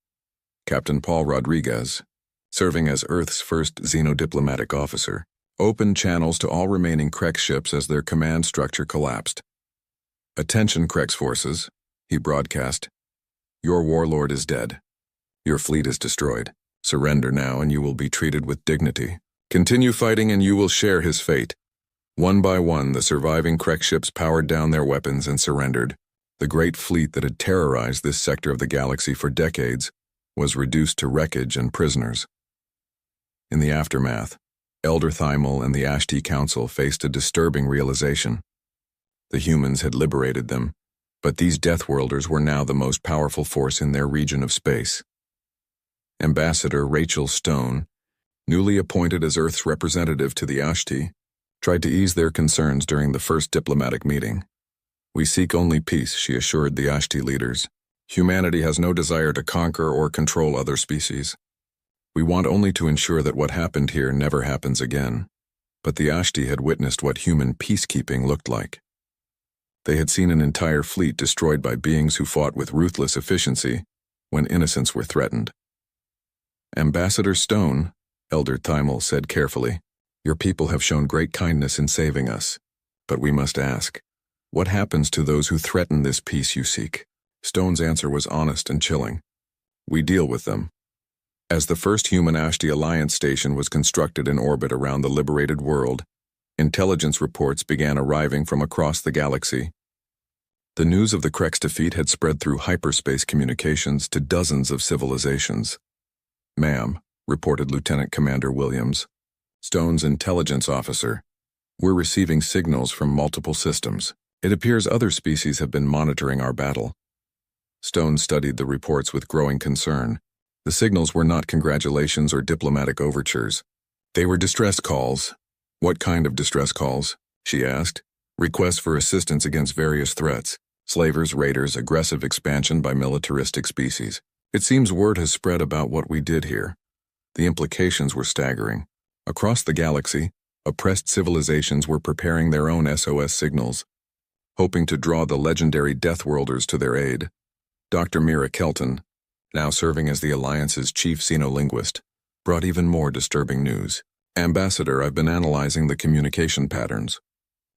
Speaker 1: Captain Paul Rodriguez, serving as Earth's first xenodiplomatic officer, opened channels to all remaining Krek ships as their command structure collapsed. "Attention, Krek's forces," he broadcast. "Your warlord is dead. Your fleet is destroyed. Surrender now and you will be treated with dignity. Continue fighting and you will share his fate." One by one, the surviving Krek ships powered down their weapons and surrendered. The great fleet that had terrorized this sector of the galaxy for decades was reduced to wreckage and prisoners. In the aftermath, Elder Thymel and the Ashti Council faced a disturbing realization. The humans had liberated them, but these Deathworlders were now the most powerful force in their region of space. Ambassador Rachel Stone, newly appointed as Earth's representative to the Ashti, tried to ease their concerns during the first diplomatic meeting. "We seek only peace," she assured the Ashti leaders. "Humanity has no desire to conquer or control other species. We want only to ensure that what happened here never happens again." But the Ashti had witnessed what human peacekeeping looked like. They had seen an entire fleet destroyed by beings who fought with ruthless efficiency when innocents were threatened. "Ambassador Stone," Elder Thymel said carefully, "your people have shown great kindness in saving us. But we must ask, what happens to those who threaten this peace you seek?" Stone's answer was honest and chilling. "We deal with them." As the first human Ashti Alliance station was constructed in orbit around the liberated world, intelligence reports began arriving from across the galaxy. The news of the Krek's defeat had spread through hyperspace communications to dozens of civilizations. "Ma'am," reported Lieutenant Commander Williams, Stone's intelligence officer, "we're receiving signals from multiple systems. It appears other species have been monitoring our battle." Stone studied the reports with growing concern. The signals were not congratulations or diplomatic overtures. They were distress calls. "What kind of distress calls?" she asked. "Requests for assistance against various threats. Slavers, raiders, aggressive expansion by militaristic species. It seems word has spread about what we did here." The implications were staggering. Across the galaxy, oppressed civilizations were preparing their own SOS signals, hoping to draw the legendary Deathworlders to their aid. Dr. Mira Kelton, now serving as the Alliance's chief xenolinguist, brought even more disturbing news. "Ambassador, I've been analyzing the communication patterns.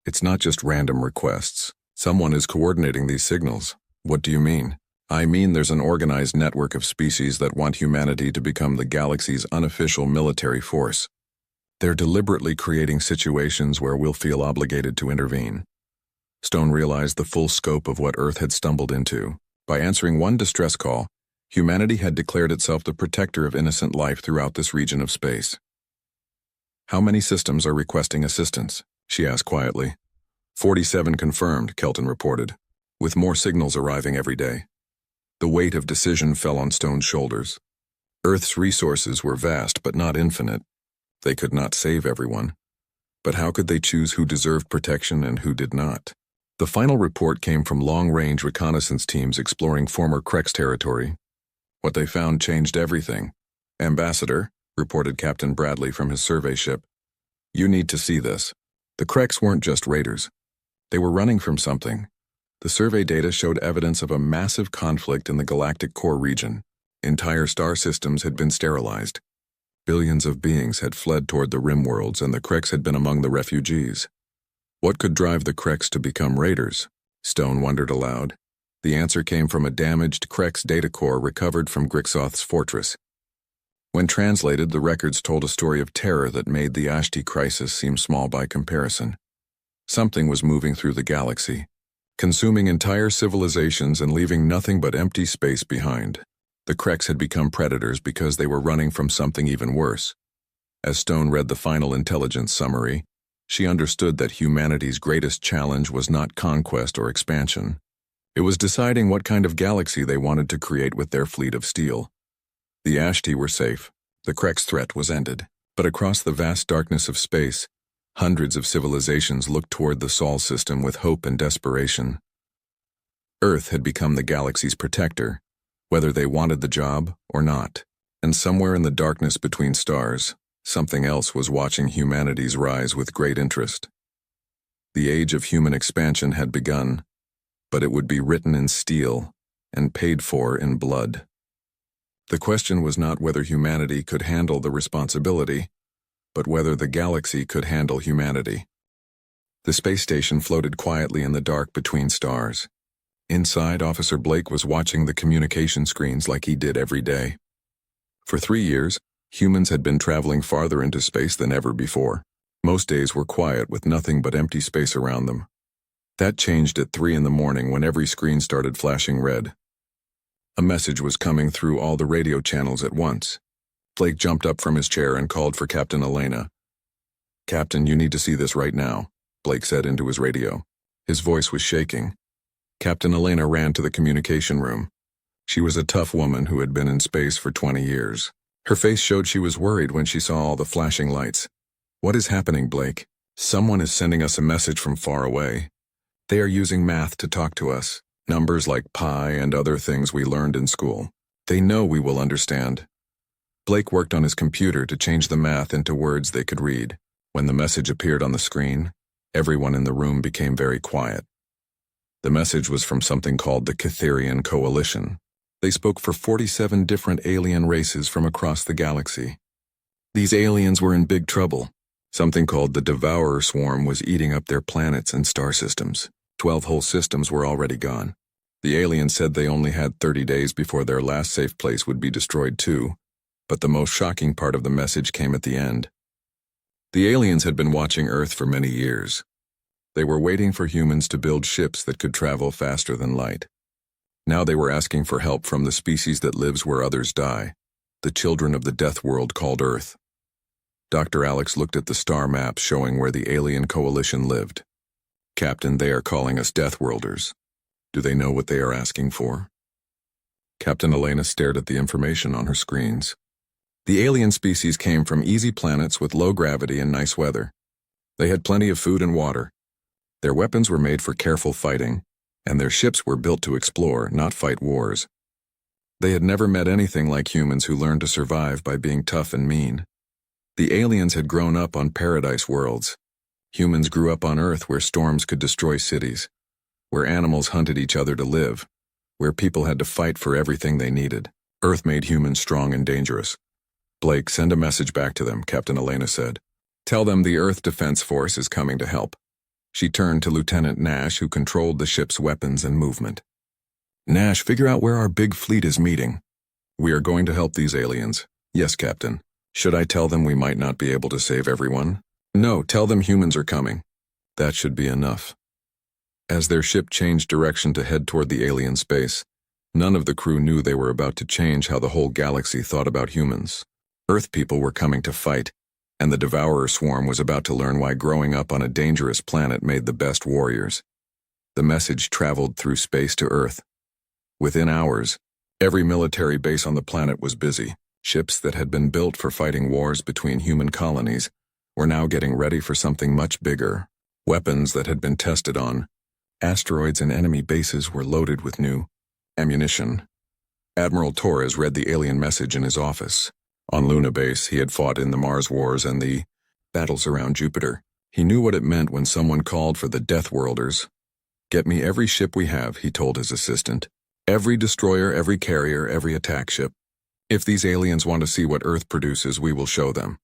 Speaker 1: It's not just random requests. Someone is coordinating these signals." "What do you mean?" "I mean there's an organized network of species that want humanity to become the galaxy's unofficial military force. They're deliberately creating situations where we'll feel obligated to intervene." Stone realized the full scope of what Earth had stumbled into. By answering one distress call, humanity had declared itself the protector of innocent life throughout this region of space. "How many systems are requesting assistance?" she asked quietly. 47 confirmed, Kelton reported, with more signals arriving every day. The weight of decision fell on Stone's shoulders. Earth's resources were vast but not infinite. They could not save everyone. But how could they choose who deserved protection and who did not? The final report came from long-range reconnaissance teams exploring former Krek's territory. What they found changed everything. "Ambassador," reported Captain Bradley from his survey ship, "you need to see this. The Kreks weren't just raiders. They were running from something. The survey data showed evidence of a massive conflict in the galactic core region. Entire star systems had been sterilized. Billions of beings had fled toward the rim worlds, and the Kreks had been among the refugees. What could drive the Kreks to become raiders? Stone wondered aloud. The answer came from a damaged Kreks data core recovered from Grixoth's fortress. When translated, the records told a story of terror that made the Ashti crisis seem small by comparison. Something was moving through the galaxy, consuming entire civilizations and leaving nothing but empty space behind. The Kreks had become predators because they were running from something even worse. As Stone read the final intelligence summary, she understood that humanity's greatest challenge was not conquest or expansion. It was deciding what kind of galaxy they wanted to create with their fleet of steel. The Ashti were safe. The Kreks' threat was ended. But across the vast darkness of space, hundreds of civilizations looked toward the Sol system with hope and desperation. Earth had become the galaxy's protector, whether they wanted the job or not. And somewhere in the darkness between stars, something else was watching humanity's rise with great interest. The age of human expansion had begun, but it would be written in steel and paid for in blood. The question was not whether humanity could handle the responsibility, but whether the galaxy could handle humanity. The space station floated quietly in the dark between stars. Inside, Officer Blake was watching the communication screens like he did every day. For 3 years, humans had been traveling farther into space than ever before. Most days were quiet with nothing but empty space around them. That changed at 3 in the morning when every screen started flashing red. A message was coming through all the radio channels at once. Blake jumped up from his chair and called for Captain Elena. "Captain, you need to see this right now," Blake said into his radio. His voice was shaking. Captain Elena ran to the communication room. She was a tough woman who had been in space for 20 years. Her face showed she was worried when she saw all the flashing lights. "What is happening, Blake?" "Someone is sending us a message from far away. They are using math to talk to us, numbers like pi and other things we learned in school. They know we will understand." Blake worked on his computer to change the math into words they could read. When the message appeared on the screen, everyone in the room became very quiet. The message was from something called the Catherian Coalition. They spoke for 47 different alien races from across the galaxy. These aliens were in big trouble. Something called the Devourer Swarm was eating up their planets and star systems. 12 whole systems were already gone. The aliens said they only had 30 days before their last safe place would be destroyed too, but the most shocking part of the message came at the end. The aliens had been watching Earth for many years. They were waiting for humans to build ships that could travel faster than light. Now they were asking for help from the species that lives where others die, the children of the death world called Earth. Dr. Alex looked at the star map showing where the alien coalition lived. "Captain, they are calling us Deathworlders. Do they know what they are asking for?" Captain Elena stared at the information on her screens. The alien species came from easy planets with low gravity and nice weather. They had plenty of food and water. Their weapons were made for careful fighting, and their ships were built to explore, not fight wars. They had never met anything like humans who learned to survive by being tough and mean. The aliens had grown up on paradise worlds. Humans grew up on Earth where storms could destroy cities, where animals hunted each other to live, where people had to fight for everything they needed. Earth made humans strong and dangerous. "Blake, send a message back to them," Captain Elena said. "Tell them the Earth Defense Force is coming to help." She turned to Lieutenant Nash, who controlled the ship's weapons and movement. "Nash, figure out where our big fleet is meeting. We are going to help these aliens." "Yes, Captain. Should I tell them we might not be able to save everyone?" "No, tell them humans are coming." "That should be enough." As their ship changed direction to head toward the alien space, none of the crew knew they were about to change how the whole galaxy thought about humans. Earth people were coming to fight, and the Devourer Swarm was about to learn why growing up on a dangerous planet made the best warriors. The message traveled through space to Earth. Within hours, every military base on the planet was busy. Ships that had been built for fighting wars between human colonies were now getting ready for something much bigger. Weapons that had been tested on asteroids and enemy bases were loaded with new ammunition. Admiral Torres read the alien message in his office. On Luna Base, he had fought in the Mars Wars and the battles around Jupiter. He knew what it meant when someone called for the Deathworlders. Get me every ship we have, he told his assistant. Every destroyer, every carrier, every attack ship. If these aliens want to see what Earth produces, we will show them.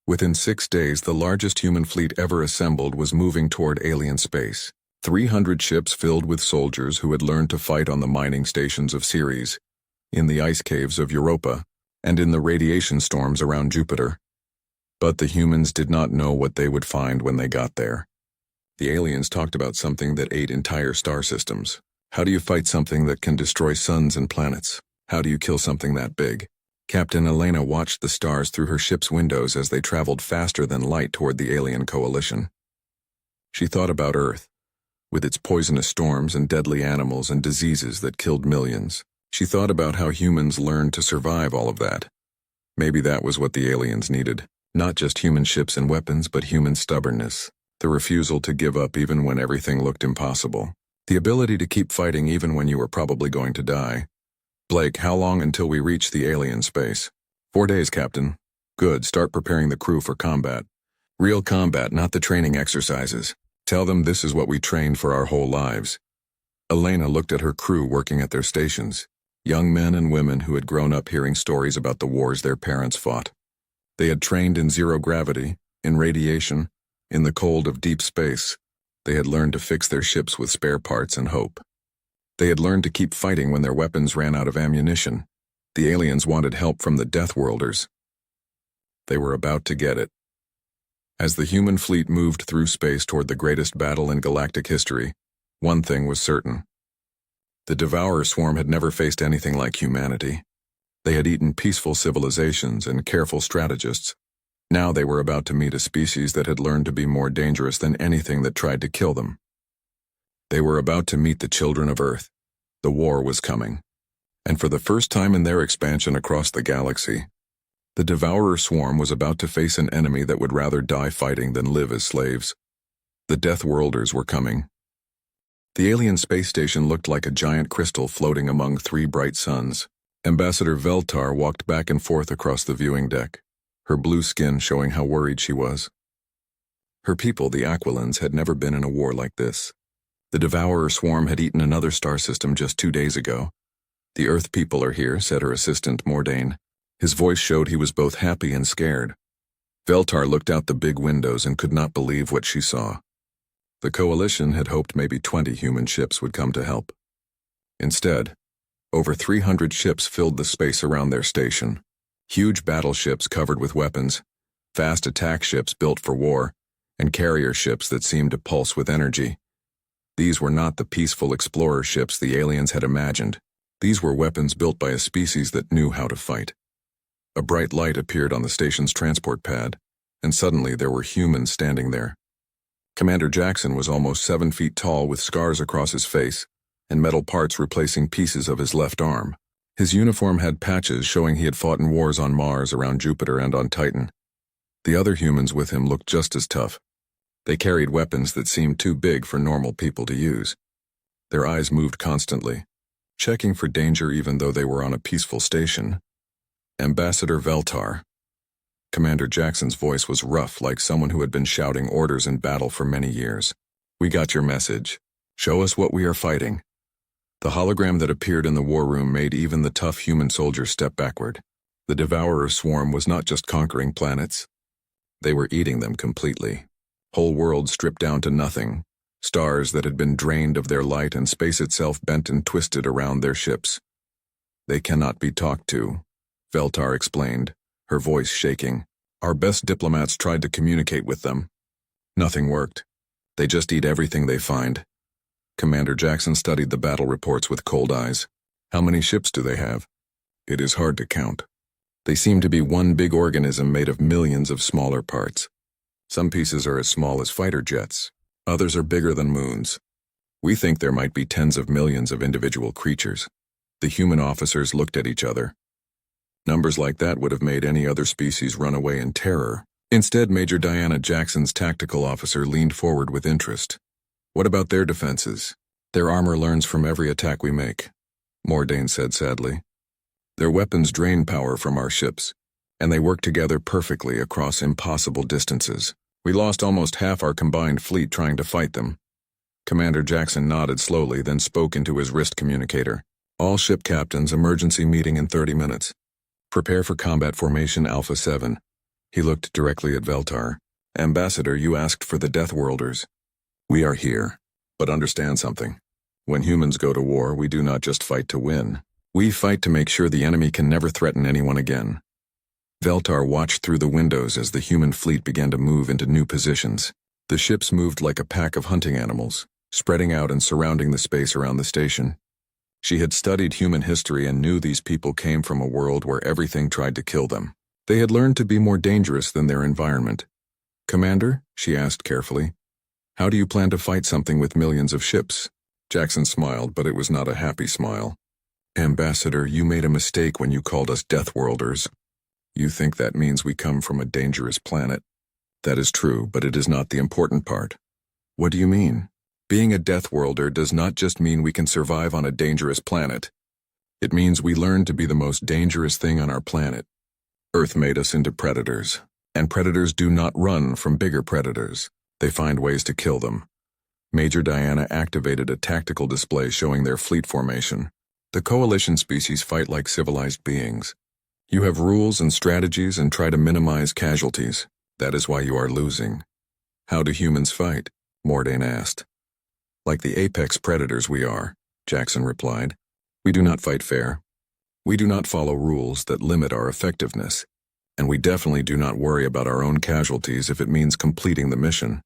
Speaker 1: Within 6 days, the largest human fleet ever assembled was moving toward alien space. 300 ships filled with soldiers who had learned to fight on the mining stations of Ceres, in the ice caves of Europa, and in the radiation storms around Jupiter. But the humans did not know what they would find when they got there. The aliens talked about something that ate entire star systems. How do you fight something that can destroy suns and planets? How do you kill something that big? Captain Elena watched the stars through her ship's windows as they traveled faster than light toward the alien coalition. She thought about Earth, with its poisonous storms and deadly animals and diseases that killed millions. She thought about how humans learned to survive all of that. Maybe that was what the aliens needed. Not just human ships and weapons, but human stubbornness. The refusal to give up even when everything looked impossible. The ability to keep fighting even when you were probably going to die. Blake, how long until we reach the alien space? 4 days, Captain. Good, start preparing the crew for combat. Real combat, not the training exercises. Tell them this is what we trained for our whole lives. Elena looked at her crew working at their stations. Young men and women who had grown up hearing stories about the wars their parents fought. They had trained in zero gravity, in radiation, in the cold of deep space. They had learned to fix their ships with spare parts and hope. They had learned to keep fighting when their weapons ran out of ammunition. The aliens wanted help from the Deathworlders. They were about to get it. As the human fleet moved through space toward the greatest battle in galactic history, one thing was certain. The Devourer swarm had never faced anything like humanity. They had eaten peaceful civilizations and careful strategists. Now they were about to meet a species that had learned to be more dangerous than anything that tried to kill them. They were about to meet the children of Earth. The war was coming. And for the first time in their expansion across the galaxy, the Devourer swarm was about to face an enemy that would rather die fighting than live as slaves. The Deathworlders were coming. The alien space station looked like a giant crystal floating among 3 bright suns. Ambassador Veltar walked back and forth across the viewing deck, her blue skin showing how worried she was. Her people, the Aquilans, had never been in a war like this. The Devourer swarm had eaten another star system just 2 days ago. The Earth people are here, said her assistant, Mordain. His voice showed he was both happy and scared. Veltar looked out the big windows and could not believe what she saw. The Coalition had hoped maybe 20 human ships would come to help. Instead, over 300 ships filled the space around their station. Huge battleships covered with weapons, fast attack ships built for war, and carrier ships that seemed to pulse with energy. These were not the peaceful explorer ships the aliens had imagined. These were weapons built by a species that knew how to fight. A bright light appeared on the station's transport pad, and suddenly there were humans standing there. Commander Jackson was almost 7 feet tall with scars across his face, and metal parts replacing pieces of his left arm. His uniform had patches showing he had fought in wars on Mars, around Jupiter, and on Titan. The other humans with him looked just as tough. They carried weapons that seemed too big for normal people to use. Their eyes moved constantly, checking for danger even though they were on a peaceful station. Ambassador Veltar. Commander Jackson's voice was rough, like someone who had been shouting orders in battle for many years. We got your message. Show us what we are fighting. The hologram that appeared in the war room made even the tough human soldiers step backward. The Devourer swarm was not just conquering planets. They were eating them completely. Whole worlds stripped down to nothing. Stars that had been drained of their light and space itself bent and twisted around their ships. They cannot be talked to, Veltar explained, her voice shaking. Our best diplomats tried to communicate with them. Nothing worked. They just eat everything they find. Commander Jackson studied the battle reports with cold eyes. How many ships do they have? It is hard to count. They seem to be one big organism made of millions of smaller parts. Some pieces are as small as fighter jets. Others are bigger than moons. We think there might be tens of millions of individual creatures. The human officers looked at each other. Numbers like that would have made any other species run away in terror. Instead, Major Diana Jackson's tactical officer leaned forward with interest. What about their defenses? Their armor learns from every attack we make, Mordain said sadly. Their weapons drain power from our ships, and they work together perfectly across impossible distances. We lost almost half our combined fleet trying to fight them. Commander Jackson nodded slowly, then spoke into his wrist communicator. All ship captains, emergency meeting in 30 minutes. Prepare for combat formation Alpha 7. He looked directly at Veltar. Ambassador, you asked for the Deathworlders. We are here. But understand something. When humans go to war, we do not just fight to win. We fight to make sure the enemy can never threaten anyone again. Veltar watched through the windows as the human fleet began to move into new positions. The ships moved like a pack of hunting animals, spreading out and surrounding the space around the station. She had studied human history and knew these people came from a world where everything tried to kill them. They had learned to be more dangerous than their environment. Commander, she asked carefully, how do you plan to fight something with millions of ships? Jackson smiled, but it was not a happy smile. Ambassador, you made a mistake when you called us Deathworlders. You think that means we come from a dangerous planet. That is true, but it is not the important part. What do you mean? Being a Deathworlder does not just mean we can survive on a dangerous planet. It means we learn to be the most dangerous thing on our planet. Earth made us into predators, and predators do not run from bigger predators. They find ways to kill them. Major Diana activated a tactical display showing their fleet formation. The coalition species fight like civilized beings. You have rules and strategies and try to minimize casualties. That is why you are losing. How do humans fight? Mordain asked. Like the apex predators we are, Jackson replied. We do not fight fair. We do not follow rules that limit our effectiveness. And we definitely do not worry about our own casualties if it means completing the mission.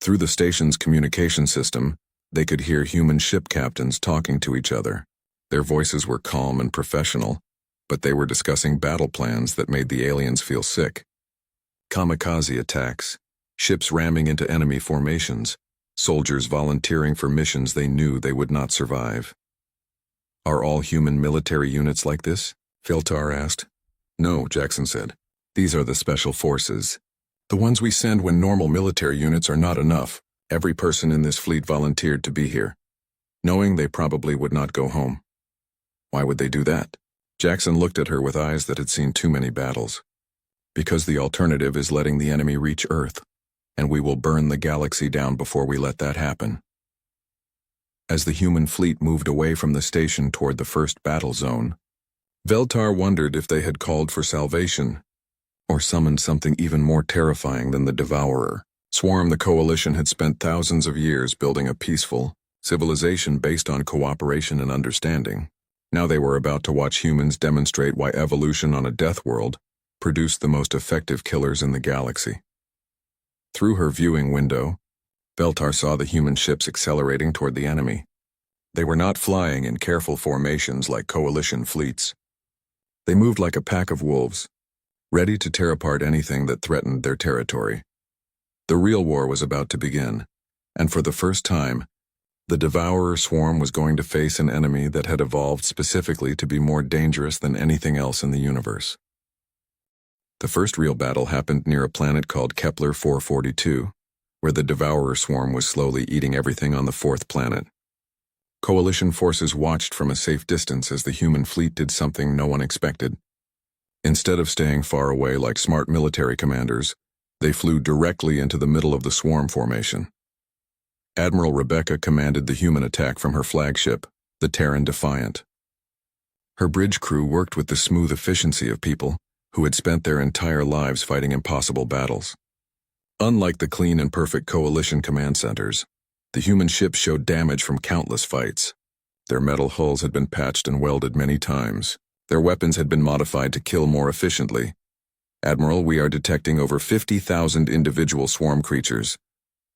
Speaker 1: Through the station's communication system, they could hear human ship captains talking to each other. Their voices were calm and professional, but they were discussing battle plans that made the aliens feel sick. Kamikaze attacks, ships ramming into enemy formations, soldiers volunteering for missions they knew they would not survive. Are all human military units like this? Veltar asked. No, Jackson said. These are the special forces. The ones we send when normal military units are not enough. Every person in this fleet volunteered to be here, knowing they probably would not go home. Why would they do that? Jackson looked at her with eyes that had seen too many battles. Because the alternative is letting the enemy reach Earth, and we will burn the galaxy down before we let that happen. As the human fleet moved away from the station toward the first battle zone, Veltar wondered if they had called for salvation, or summoned something even more terrifying than the Devourer. The Coalition had spent thousands of years building a peaceful civilization based on cooperation and understanding. Now they were about to watch humans demonstrate why evolution on a death world produced the most effective killers in the galaxy. Through her viewing window, Veltar saw the human ships accelerating toward the enemy. They were not flying in careful formations like Coalition fleets. They moved like a pack of wolves, ready to tear apart anything that threatened their territory. The real war was about to begin, and for the first time, the Devourer swarm was going to face an enemy that had evolved specifically to be more dangerous than anything else in the universe. The first real battle happened near a planet called Kepler 442, where the Devourer swarm was slowly eating everything on the fourth planet. Coalition forces watched from a safe distance as the human fleet did something no one expected. Instead of staying far away like smart military commanders, they flew directly into the middle of the swarm formation. Admiral Rebecca commanded the human attack from her flagship, the Terran Defiant. Her bridge crew worked with the smooth efficiency of people who had spent their entire lives fighting impossible battles. Unlike the clean and perfect Coalition command centers, the human ships showed damage from countless fights. Their metal hulls had been patched and welded many times. Their weapons had been modified to kill more efficiently. Admiral, we are detecting over 50,000 individual swarm creatures,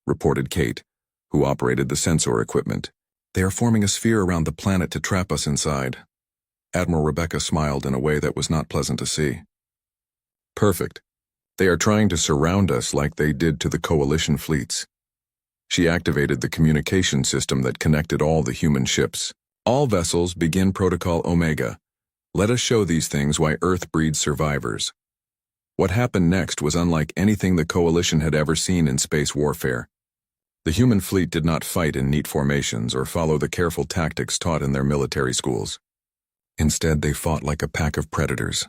Speaker 1: reported Kate, who operated the sensor equipment. They are forming a sphere around the planet to trap us inside. Admiral Rebecca smiled in a way that was not pleasant to see. Perfect. They are trying to surround us like they did to the Coalition fleets. She activated the communication system that connected all the human ships. All vessels begin Protocol Omega. Let us show these things why Earth breeds survivors. What happened next was unlike anything the Coalition had ever seen in space warfare. The human fleet did not fight in neat formations or follow the careful tactics taught in their military schools. Instead, they fought like a pack of predators,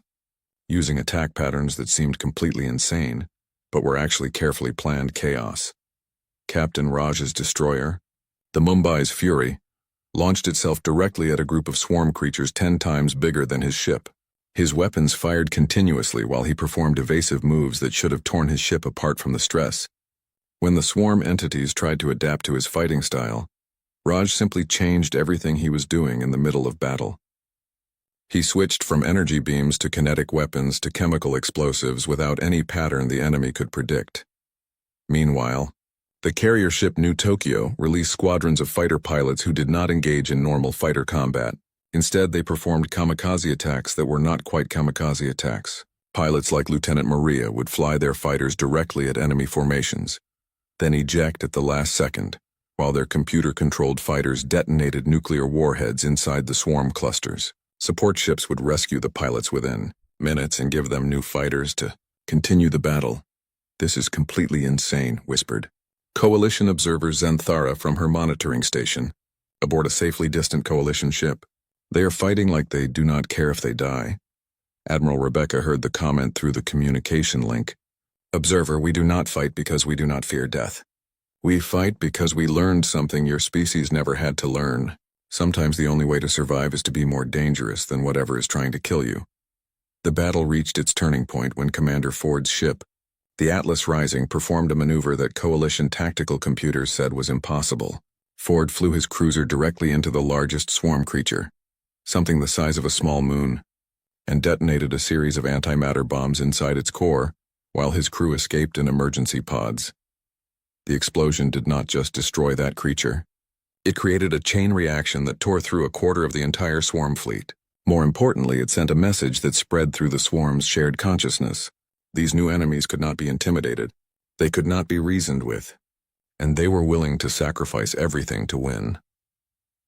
Speaker 1: using attack patterns that seemed completely insane, but were actually carefully planned chaos. Captain Raj's destroyer, The Mumbai's Fury launched itself directly at a group of swarm creatures 10 times bigger than his ship. His weapons fired continuously while he performed evasive moves that should have torn his ship apart from the stress. When the swarm entities tried to adapt to his fighting style, Raj simply changed everything he was doing in the middle of battle. He switched from energy beams to kinetic weapons to chemical explosives without any pattern the enemy could predict. Meanwhile, the carrier ship New Tokyo released squadrons of fighter pilots who did not engage in normal fighter combat. Instead, they performed kamikaze attacks that were not quite kamikaze attacks. Pilots like Lieutenant Maria would fly their fighters directly at enemy formations, then eject at the last second, while their computer-controlled fighters detonated nuclear warheads inside the swarm clusters. Support ships would rescue the pilots within minutes and give them new fighters to continue the battle. "This is completely insane," whispered Coalition observer Zenthara from her monitoring station, aboard a safely distant Coalition ship. "They are fighting like they do not care if they die." Admiral Rebecca heard the comment through the communication link. "Observer, we do not fight because we do not fear death. We fight because we learned something your species never had to learn. Sometimes the only way to survive is to be more dangerous than whatever is trying to kill you." The battle reached its turning point when Commander Ford's ship, the Atlas Rising, performed a maneuver that Coalition tactical computers said was impossible. Ford flew his cruiser directly into the largest swarm creature, something the size of a small moon, and detonated a series of antimatter bombs inside its core, while his crew escaped in emergency pods. The explosion did not just destroy that creature. It created a chain reaction that tore through a quarter of the entire swarm fleet. More importantly, it sent a message that spread through the swarm's shared consciousness. These new enemies could not be intimidated. They could not be reasoned with. And they were willing to sacrifice everything to win.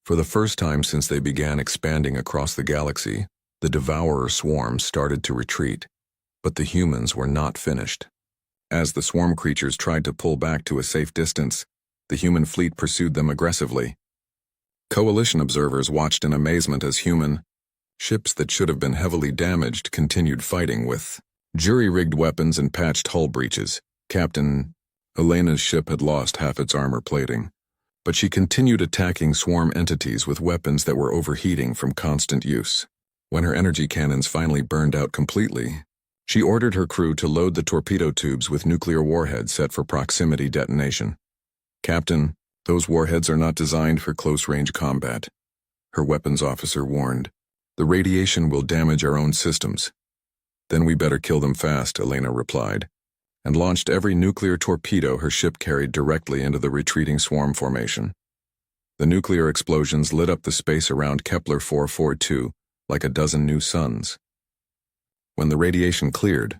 Speaker 1: For the first time since they began expanding across the galaxy, the Devourer swarms started to retreat. But the humans were not finished. As the swarm creatures tried to pull back to a safe distance, the human fleet pursued them aggressively. Coalition observers watched in amazement as human ships that should have been heavily damaged continued fighting with jury-rigged weapons and patched hull breaches. Captain Elena's ship had lost half its armor plating, but she continued attacking swarm entities with weapons that were overheating from constant use. When her energy cannons finally burned out completely, she ordered her crew to load the torpedo tubes with nuclear warheads set for proximity detonation. "Captain, those warheads are not designed for close-range combat," her weapons officer warned. "The radiation will damage our own systems." "Then we better kill them fast," Elena replied, and launched every nuclear torpedo her ship carried directly into the retreating swarm formation. The nuclear explosions lit up the space around Kepler 442 like a dozen new suns. When the radiation cleared,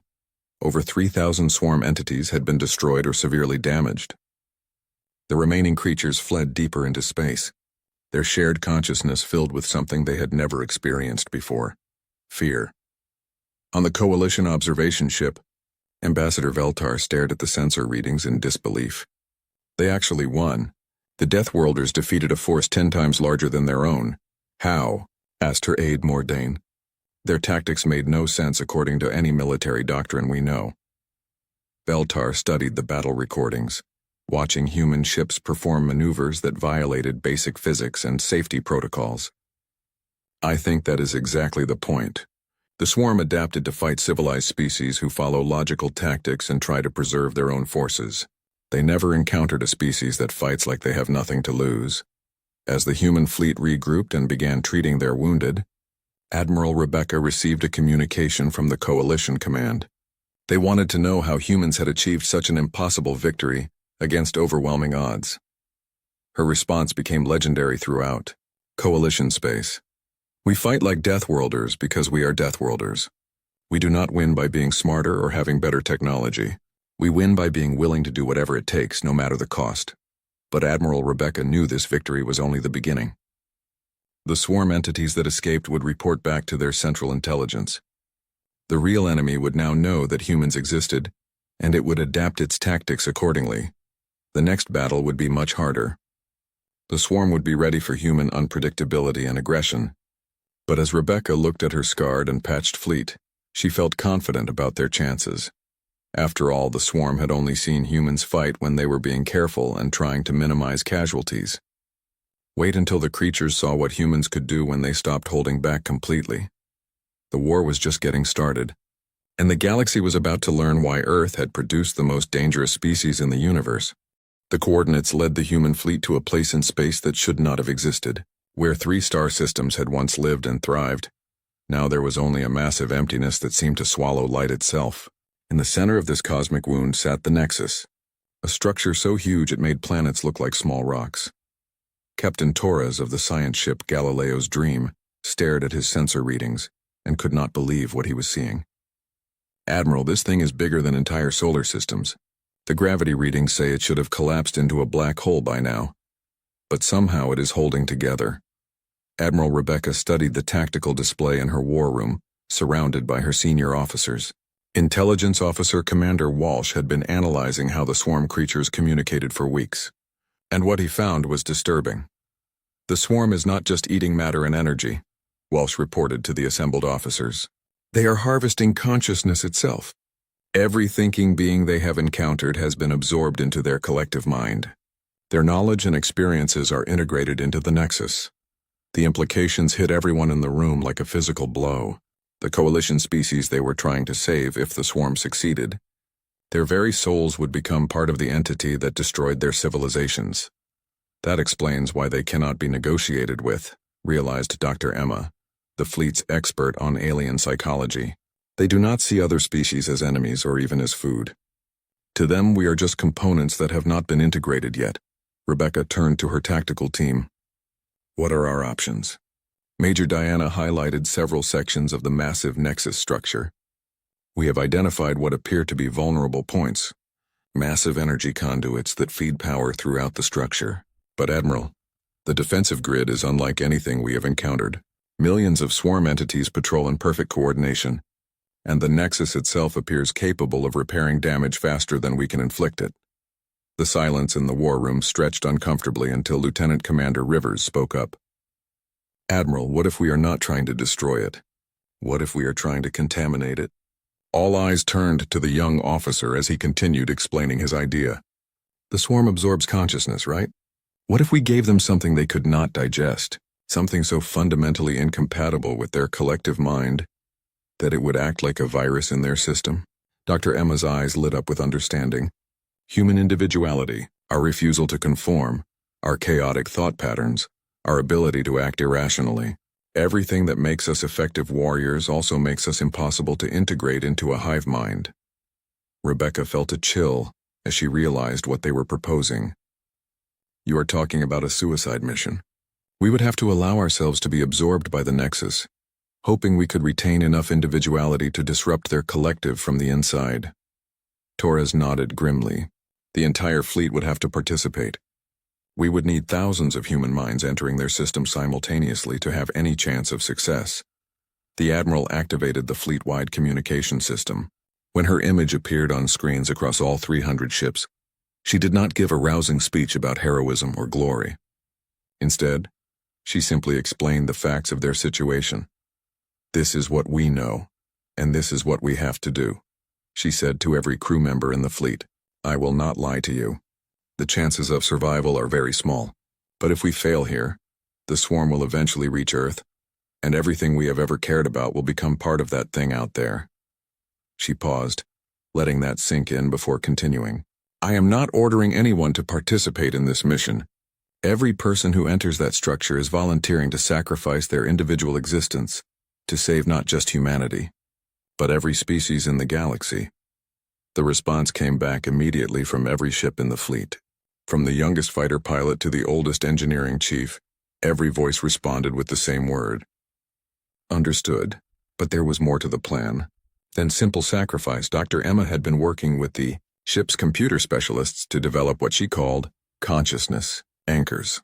Speaker 1: over 3,000 swarm entities had been destroyed or severely damaged. The remaining creatures fled deeper into space, their shared consciousness filled with something they had never experienced before: fear. On the Coalition observation ship, Ambassador Veltar stared at the sensor readings in disbelief. They actually won. The Deathworlders defeated a force 10 times larger than their own. "How?" asked her aide Mordain. "Their tactics made no sense according to any military doctrine we know." Veltar studied the battle recordings, watching human ships perform maneuvers that violated basic physics and safety protocols. "I think that is exactly the point. The swarm adapted to fight civilized species who follow logical tactics and try to preserve their own forces. They never encountered a species that fights like they have nothing to lose." As the human fleet regrouped and began treating their wounded, Admiral Rebecca received a communication from the Coalition Command. They wanted to know how humans had achieved such an impossible victory against overwhelming odds. Her response became legendary throughout Coalition space. "We fight like Deathworlders because we are Deathworlders. We do not win by being smarter or having better technology. We win by being willing to do whatever it takes, no matter the cost." But Admiral Rebecca knew this victory was only the beginning. The swarm entities that escaped would report back to their central intelligence. The real enemy would now know that humans existed, and it would adapt its tactics accordingly. The next battle would be much harder. The swarm would be ready for human unpredictability and aggression. But as Rebecca looked at her scarred and patched fleet, she felt confident about their chances. After all, the swarm had only seen humans fight when they were being careful and trying to minimize casualties. Wait until the creatures saw what humans could do when they stopped holding back completely. The war was just getting started, and the galaxy was about to learn why Earth had produced the most dangerous species in the universe. The coordinates led the human fleet to a place in space that should not have existed, where 3 star systems had once lived and thrived. Now there was only a massive emptiness that seemed to swallow light itself. In the center of this cosmic wound sat the Nexus, a structure so huge it made planets look like small rocks. Captain Torres of the science ship Galileo's Dream stared at his sensor readings and could not believe what he was seeing. "Admiral, this thing is bigger than entire solar systems. The gravity readings say it should have collapsed into a black hole by now. But somehow it is holding together." Admiral Rebecca studied the tactical display in her war room, surrounded by her senior officers. Intelligence Officer Commander Walsh had been analyzing how the swarm creatures communicated for weeks. And what he found was disturbing. "The swarm is not just eating matter and energy," Walsh reported to the assembled officers. "They are harvesting consciousness itself. Every thinking being they have encountered has been absorbed into their collective mind. Their knowledge and experiences are integrated into the Nexus. The implications hit everyone in the room like a physical blow. The coalition species they were trying to save if the swarm succeeded. Their very souls would become part of the entity that destroyed their civilizations. That explains why they cannot be negotiated with," realized Dr. Emma, the fleet's expert on alien psychology. "They do not see other species as enemies or even as food. To them, we are just components that have not been integrated yet." Rebecca turned to her tactical team. "What are our options?" Major Diana highlighted several sections of the massive Nexus structure. "We have identified what appear to be vulnerable points, massive energy conduits that feed power throughout the structure. But Admiral, the defensive grid is unlike anything we have encountered. Millions of swarm entities patrol in perfect coordination, and the Nexus itself appears capable of repairing damage faster than we can inflict it." The silence in the war room stretched uncomfortably until Lieutenant Commander Rivers spoke up. "Admiral, what if we are not trying to destroy it? What if we are trying to contaminate it?" All eyes turned to the young officer as he continued explaining his idea. "The swarm absorbs consciousness, right? What if we gave them something they could not digest, something so fundamentally incompatible with their collective mind that it would act like a virus in their system?" Dr. Emma's eyes lit up with understanding. "Human individuality, our refusal to conform, our chaotic thought patterns, our ability to act irrationally. Everything that makes us effective warriors also makes us impossible to integrate into a hive mind." Rebecca felt a chill as she realized what they were proposing. "You are talking about a suicide mission. We would have to allow ourselves to be absorbed by the Nexus, hoping we could retain enough individuality to disrupt their collective from the inside." Torres nodded grimly. "The entire fleet would have to participate. We would need thousands of human minds entering their system simultaneously to have any chance of success." The Admiral activated the fleet-wide communication system. When her image appeared on screens across all 300 ships, she did not give a rousing speech about heroism or glory. Instead, she simply explained the facts of their situation. "This is what we know, and this is what we have to do," she said to every crew member in the fleet. "I will not lie to you. The chances of survival are very small. But if we fail here, the swarm will eventually reach Earth, and everything we have ever cared about will become part of that thing out there." She paused, letting that sink in before continuing. "I am not ordering anyone to participate in this mission. Every person who enters that structure is volunteering to sacrifice their individual existence to save not just humanity, but every species in the galaxy." The response came back immediately from every ship in the fleet. From the youngest fighter pilot to the oldest engineering chief, every voice responded with the same word. "Understood, but there was more to the plan than simple sacrifice." Dr. Emma had been working with the ship's computer specialists to develop what she called consciousness anchors.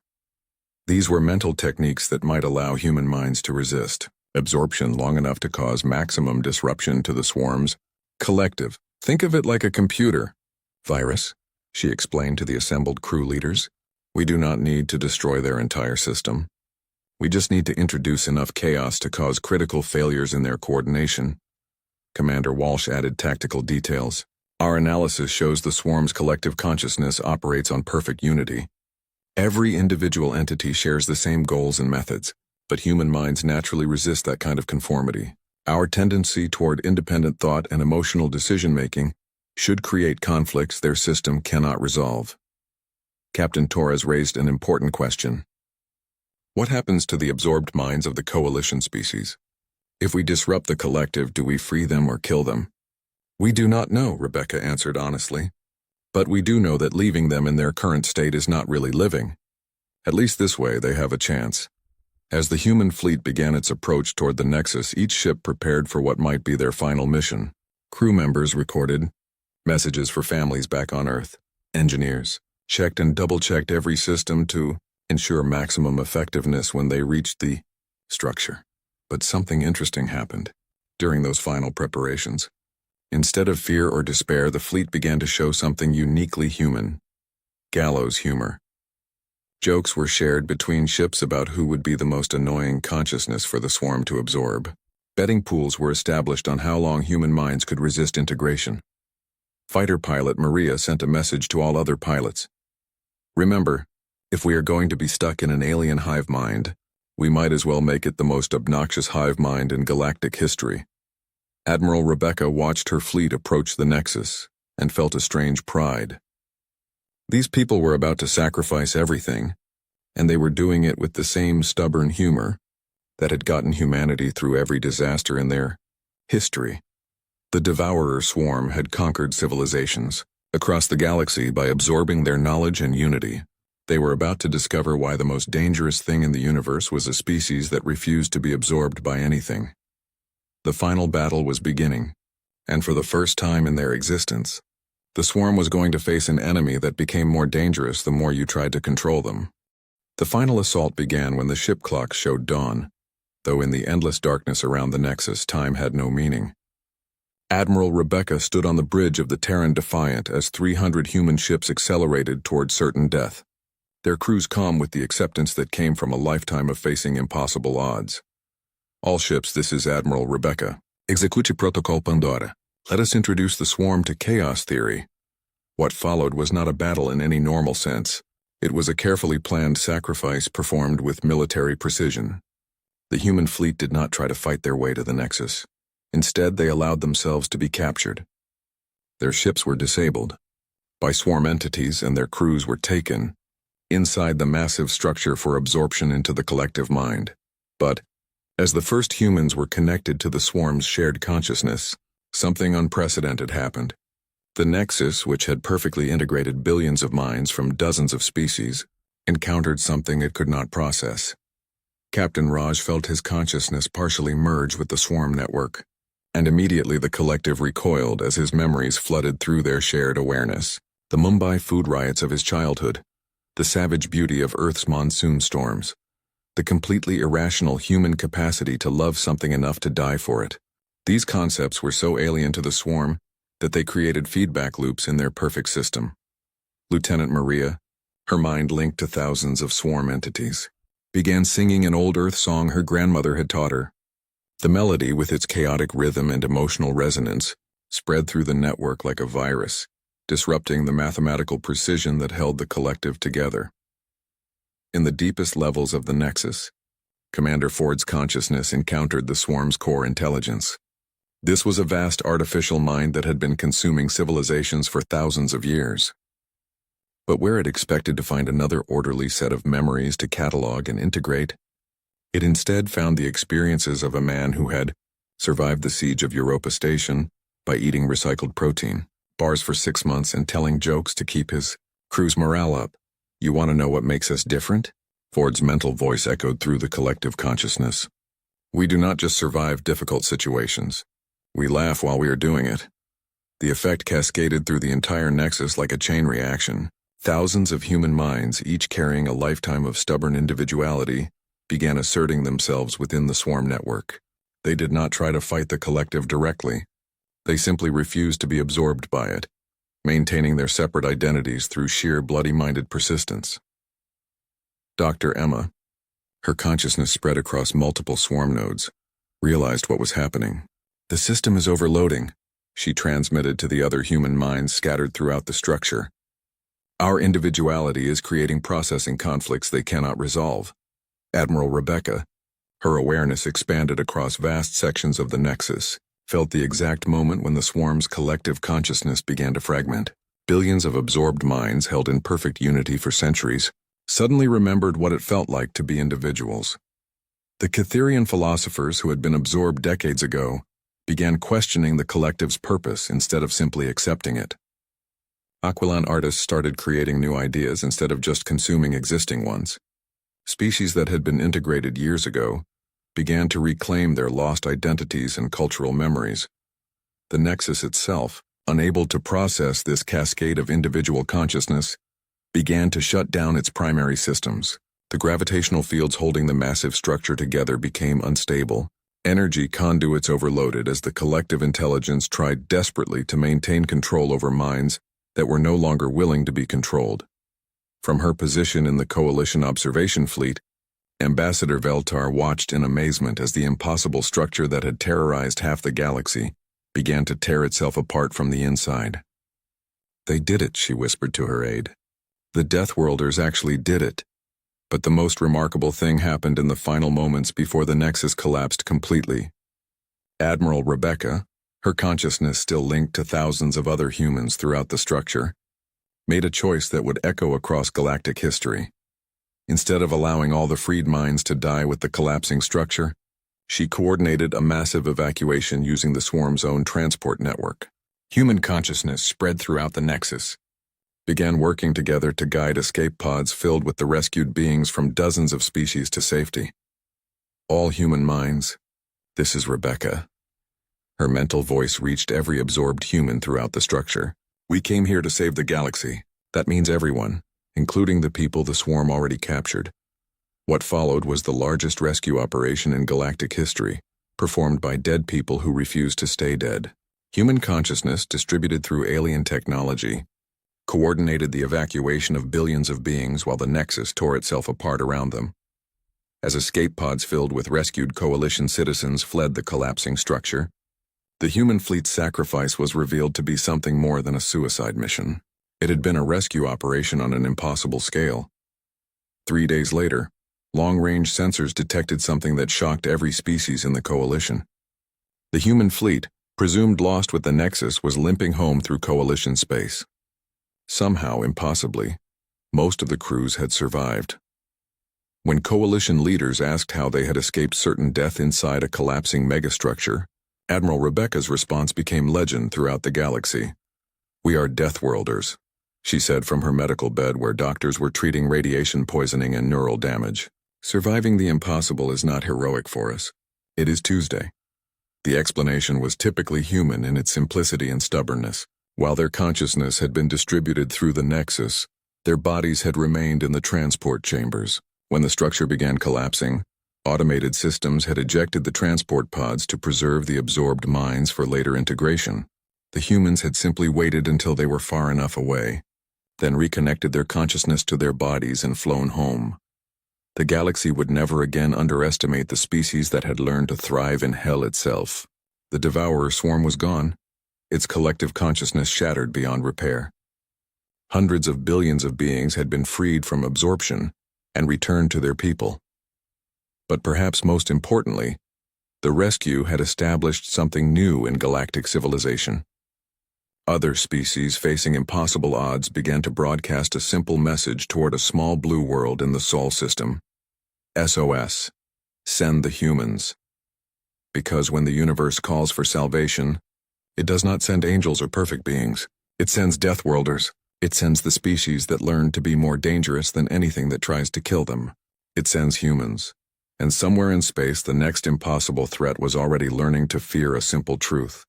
Speaker 1: These were mental techniques that might allow human minds to resist absorption long enough to cause maximum disruption to the swarm's collective. "Think of it like a computer virus," she explained to the assembled crew leaders. "We do not need to destroy their entire system. We just need to introduce enough chaos to cause critical failures in their coordination." Commander Walsh added tactical details. "Our analysis shows the swarm's collective consciousness operates on perfect unity. Every individual entity shares the same goals and methods, but human minds naturally resist that kind of conformity. Our tendency toward independent thought and emotional decision-making should create conflicts their system cannot resolve. Captain Torres raised an important question. What happens to the absorbed minds of the coalition species? If we disrupt the collective, do we free them or kill them? We do not know, Rebecca answered honestly. But we do know that leaving them in their current state is not really living. At least this way they have a chance. As the human fleet began its approach toward the Nexus, each ship prepared for what might be their final mission. Crew members recorded messages for families back on Earth. Engineers checked and double-checked every system to ensure maximum effectiveness when they reached the structure. But something interesting happened during those final preparations. Instead of fear or despair, the fleet began to show something uniquely human. Gallows humor. Jokes were shared between ships about who would be the most annoying consciousness for the swarm to absorb. Betting pools were established on how long human minds could resist integration. Fighter pilot Maria sent a message to all other pilots. Remember, if we are going to be stuck in an alien hive mind, we might as well make it the most obnoxious hive mind in galactic history. Admiral Rebecca watched her fleet approach the Nexus and felt a strange pride. These people were about to sacrifice everything, and they were doing it with the same stubborn humor that had gotten humanity through every disaster in their history. The Devourer swarm had conquered civilizations across the galaxy by absorbing their knowledge and unity. They were about to discover why the most dangerous thing in the universe was a species that refused to be absorbed by anything. The final battle was beginning, and for the first time in their existence, the swarm was going to face an enemy that became more dangerous the more you tried to control them. The final assault began when the ship clock showed dawn, though in the endless darkness around the Nexus, time had no meaning. Admiral Rebecca stood on the bridge of the Terran Defiant as 300 human ships accelerated toward certain death, their crews calm with the acceptance that came from a lifetime of facing impossible odds. All ships, this is Admiral Rebecca. Execute Protocol Pandora. Let us introduce the swarm to chaos theory. What followed was not a battle in any normal sense. It was a carefully planned sacrifice performed with military precision. The human fleet did not try to fight their way to the Nexus. Instead, they allowed themselves to be captured. Their ships were disabled by swarm entities, and their crews were taken inside the massive structure for absorption into the collective mind. But, as the first humans were connected to the swarm's shared consciousness, something unprecedented happened. The Nexus, which had perfectly integrated billions of minds from dozens of species, encountered something it could not process. Captain Raj felt his consciousness partially merge with the swarm network, and immediately the collective recoiled as his memories flooded through their shared awareness. The Mumbai food riots of his childhood, the savage beauty of Earth's monsoon storms, the completely irrational human capacity to love something enough to die for it. These concepts were so alien to the swarm that they created feedback loops in their perfect system. Lieutenant Maria, her mind linked to thousands of swarm entities, began singing an old Earth song her grandmother had taught her. The melody, with its chaotic rhythm and emotional resonance, spread through the network like a virus, disrupting the mathematical precision that held the collective together. In the deepest levels of the Nexus, Commander Ford's consciousness encountered the swarm's core intelligence. This was a vast artificial mind that had been consuming civilizations for thousands of years. But where it expected to find another orderly set of memories to catalog and integrate, it instead found the experiences of a man who had survived the siege of Europa Station by eating recycled protein bars for 6 months and telling jokes to keep his crew's morale up. You want to know what makes us different? Ford's mental voice echoed through the collective consciousness. We do not just survive difficult situations. We laugh while we are doing it. The effect cascaded through the entire Nexus like a chain reaction. Thousands of human minds, each carrying a lifetime of stubborn individuality, began asserting themselves within the swarm network. They did not try to fight the collective directly. They simply refused to be absorbed by it, maintaining their separate identities through sheer bloody-minded persistence. Dr. Emma, her consciousness spread across multiple swarm nodes, realized what was happening. The system is overloading, she transmitted to the other human minds scattered throughout the structure. Our individuality is creating processing conflicts they cannot resolve. Admiral Rebecca, her awareness expanded across vast sections of the Nexus, felt the exact moment when the swarm's collective consciousness began to fragment. Billions of absorbed minds held in perfect unity for centuries suddenly remembered what it felt like to be individuals. The Catherian philosophers who had been absorbed decades ago began questioning the collective's purpose instead of simply accepting it. Aquilan artists started creating new ideas instead of just consuming existing ones. Species that had been integrated years ago began to reclaim their lost identities and cultural memories. The Nexus itself, unable to process this cascade of individual consciousness, began to shut down its primary systems. The gravitational fields holding the massive structure together became unstable. Energy conduits overloaded as the collective intelligence tried desperately to maintain control over minds that were no longer willing to be controlled. From her position in the Coalition observation fleet, Ambassador Veltar watched in amazement as the impossible structure that had terrorized half the galaxy began to tear itself apart from the inside. "They did it," she whispered to her aide. "The Deathworlders actually did it." But the most remarkable thing happened in the final moments before the Nexus collapsed completely. Admiral Rebecca, her consciousness still linked to thousands of other humans throughout the structure, made a choice that would echo across galactic history. Instead of allowing all the freed minds to die with the collapsing structure, she coordinated a massive evacuation using the swarm's own transport network. Human consciousness spread throughout the Nexus, began working together to guide escape pods filled with the rescued beings from dozens of species to safety. All human minds. This is Rebecca. Her mental voice reached every absorbed human throughout the structure. "We came here to save the galaxy. That means everyone, including the people the swarm already captured." What followed was the largest rescue operation in galactic history, performed by dead people who refused to stay dead. Human consciousness, distributed through alien technology, coordinated the evacuation of billions of beings while the Nexus tore itself apart around them. As escape pods filled with rescued Coalition citizens fled the collapsing structure, the human fleet's sacrifice was revealed to be something more than a suicide mission. It had been a rescue operation on an impossible scale. 3 days later, long-range sensors detected something that shocked every species in the Coalition. The human fleet, presumed lost with the Nexus, was limping home through Coalition space. Somehow, impossibly, most of the crews had survived. When Coalition leaders asked how they had escaped certain death inside a collapsing megastructure, Admiral Rebecca's response became legend throughout the galaxy. "We are Deathworlders," she said from her medical bed where doctors were treating radiation poisoning and neural damage. "Surviving the impossible is not heroic for us. It is Tuesday." The explanation was typically human in its simplicity and stubbornness. While their consciousness had been distributed through the Nexus, their bodies had remained in the transport chambers. When the structure began collapsing, automated systems had ejected the transport pods to preserve the absorbed minds for later integration. The humans had simply waited until they were far enough away, then reconnected their consciousness to their bodies and flown home. The galaxy would never again underestimate the species that had learned to thrive in hell itself. The Devourer swarm was gone, its collective consciousness shattered beyond repair. Hundreds of billions of beings had been freed from absorption and returned to their people. But perhaps most importantly, the rescue had established something new in galactic civilization. Other species facing impossible odds began to broadcast a simple message toward a small blue world in the Sol system. SOS. Send the humans. Because when the universe calls for salvation, it does not send angels or perfect beings. It sends Deathworlders. It sends the species that learn to be more dangerous than anything that tries to kill them. It sends humans. And somewhere in space, the next impossible threat was already learning to fear a simple truth.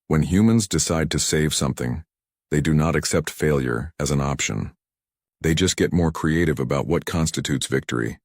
Speaker 1: When humans decide to save something, they do not accept failure as an option. They just get more creative about what constitutes victory.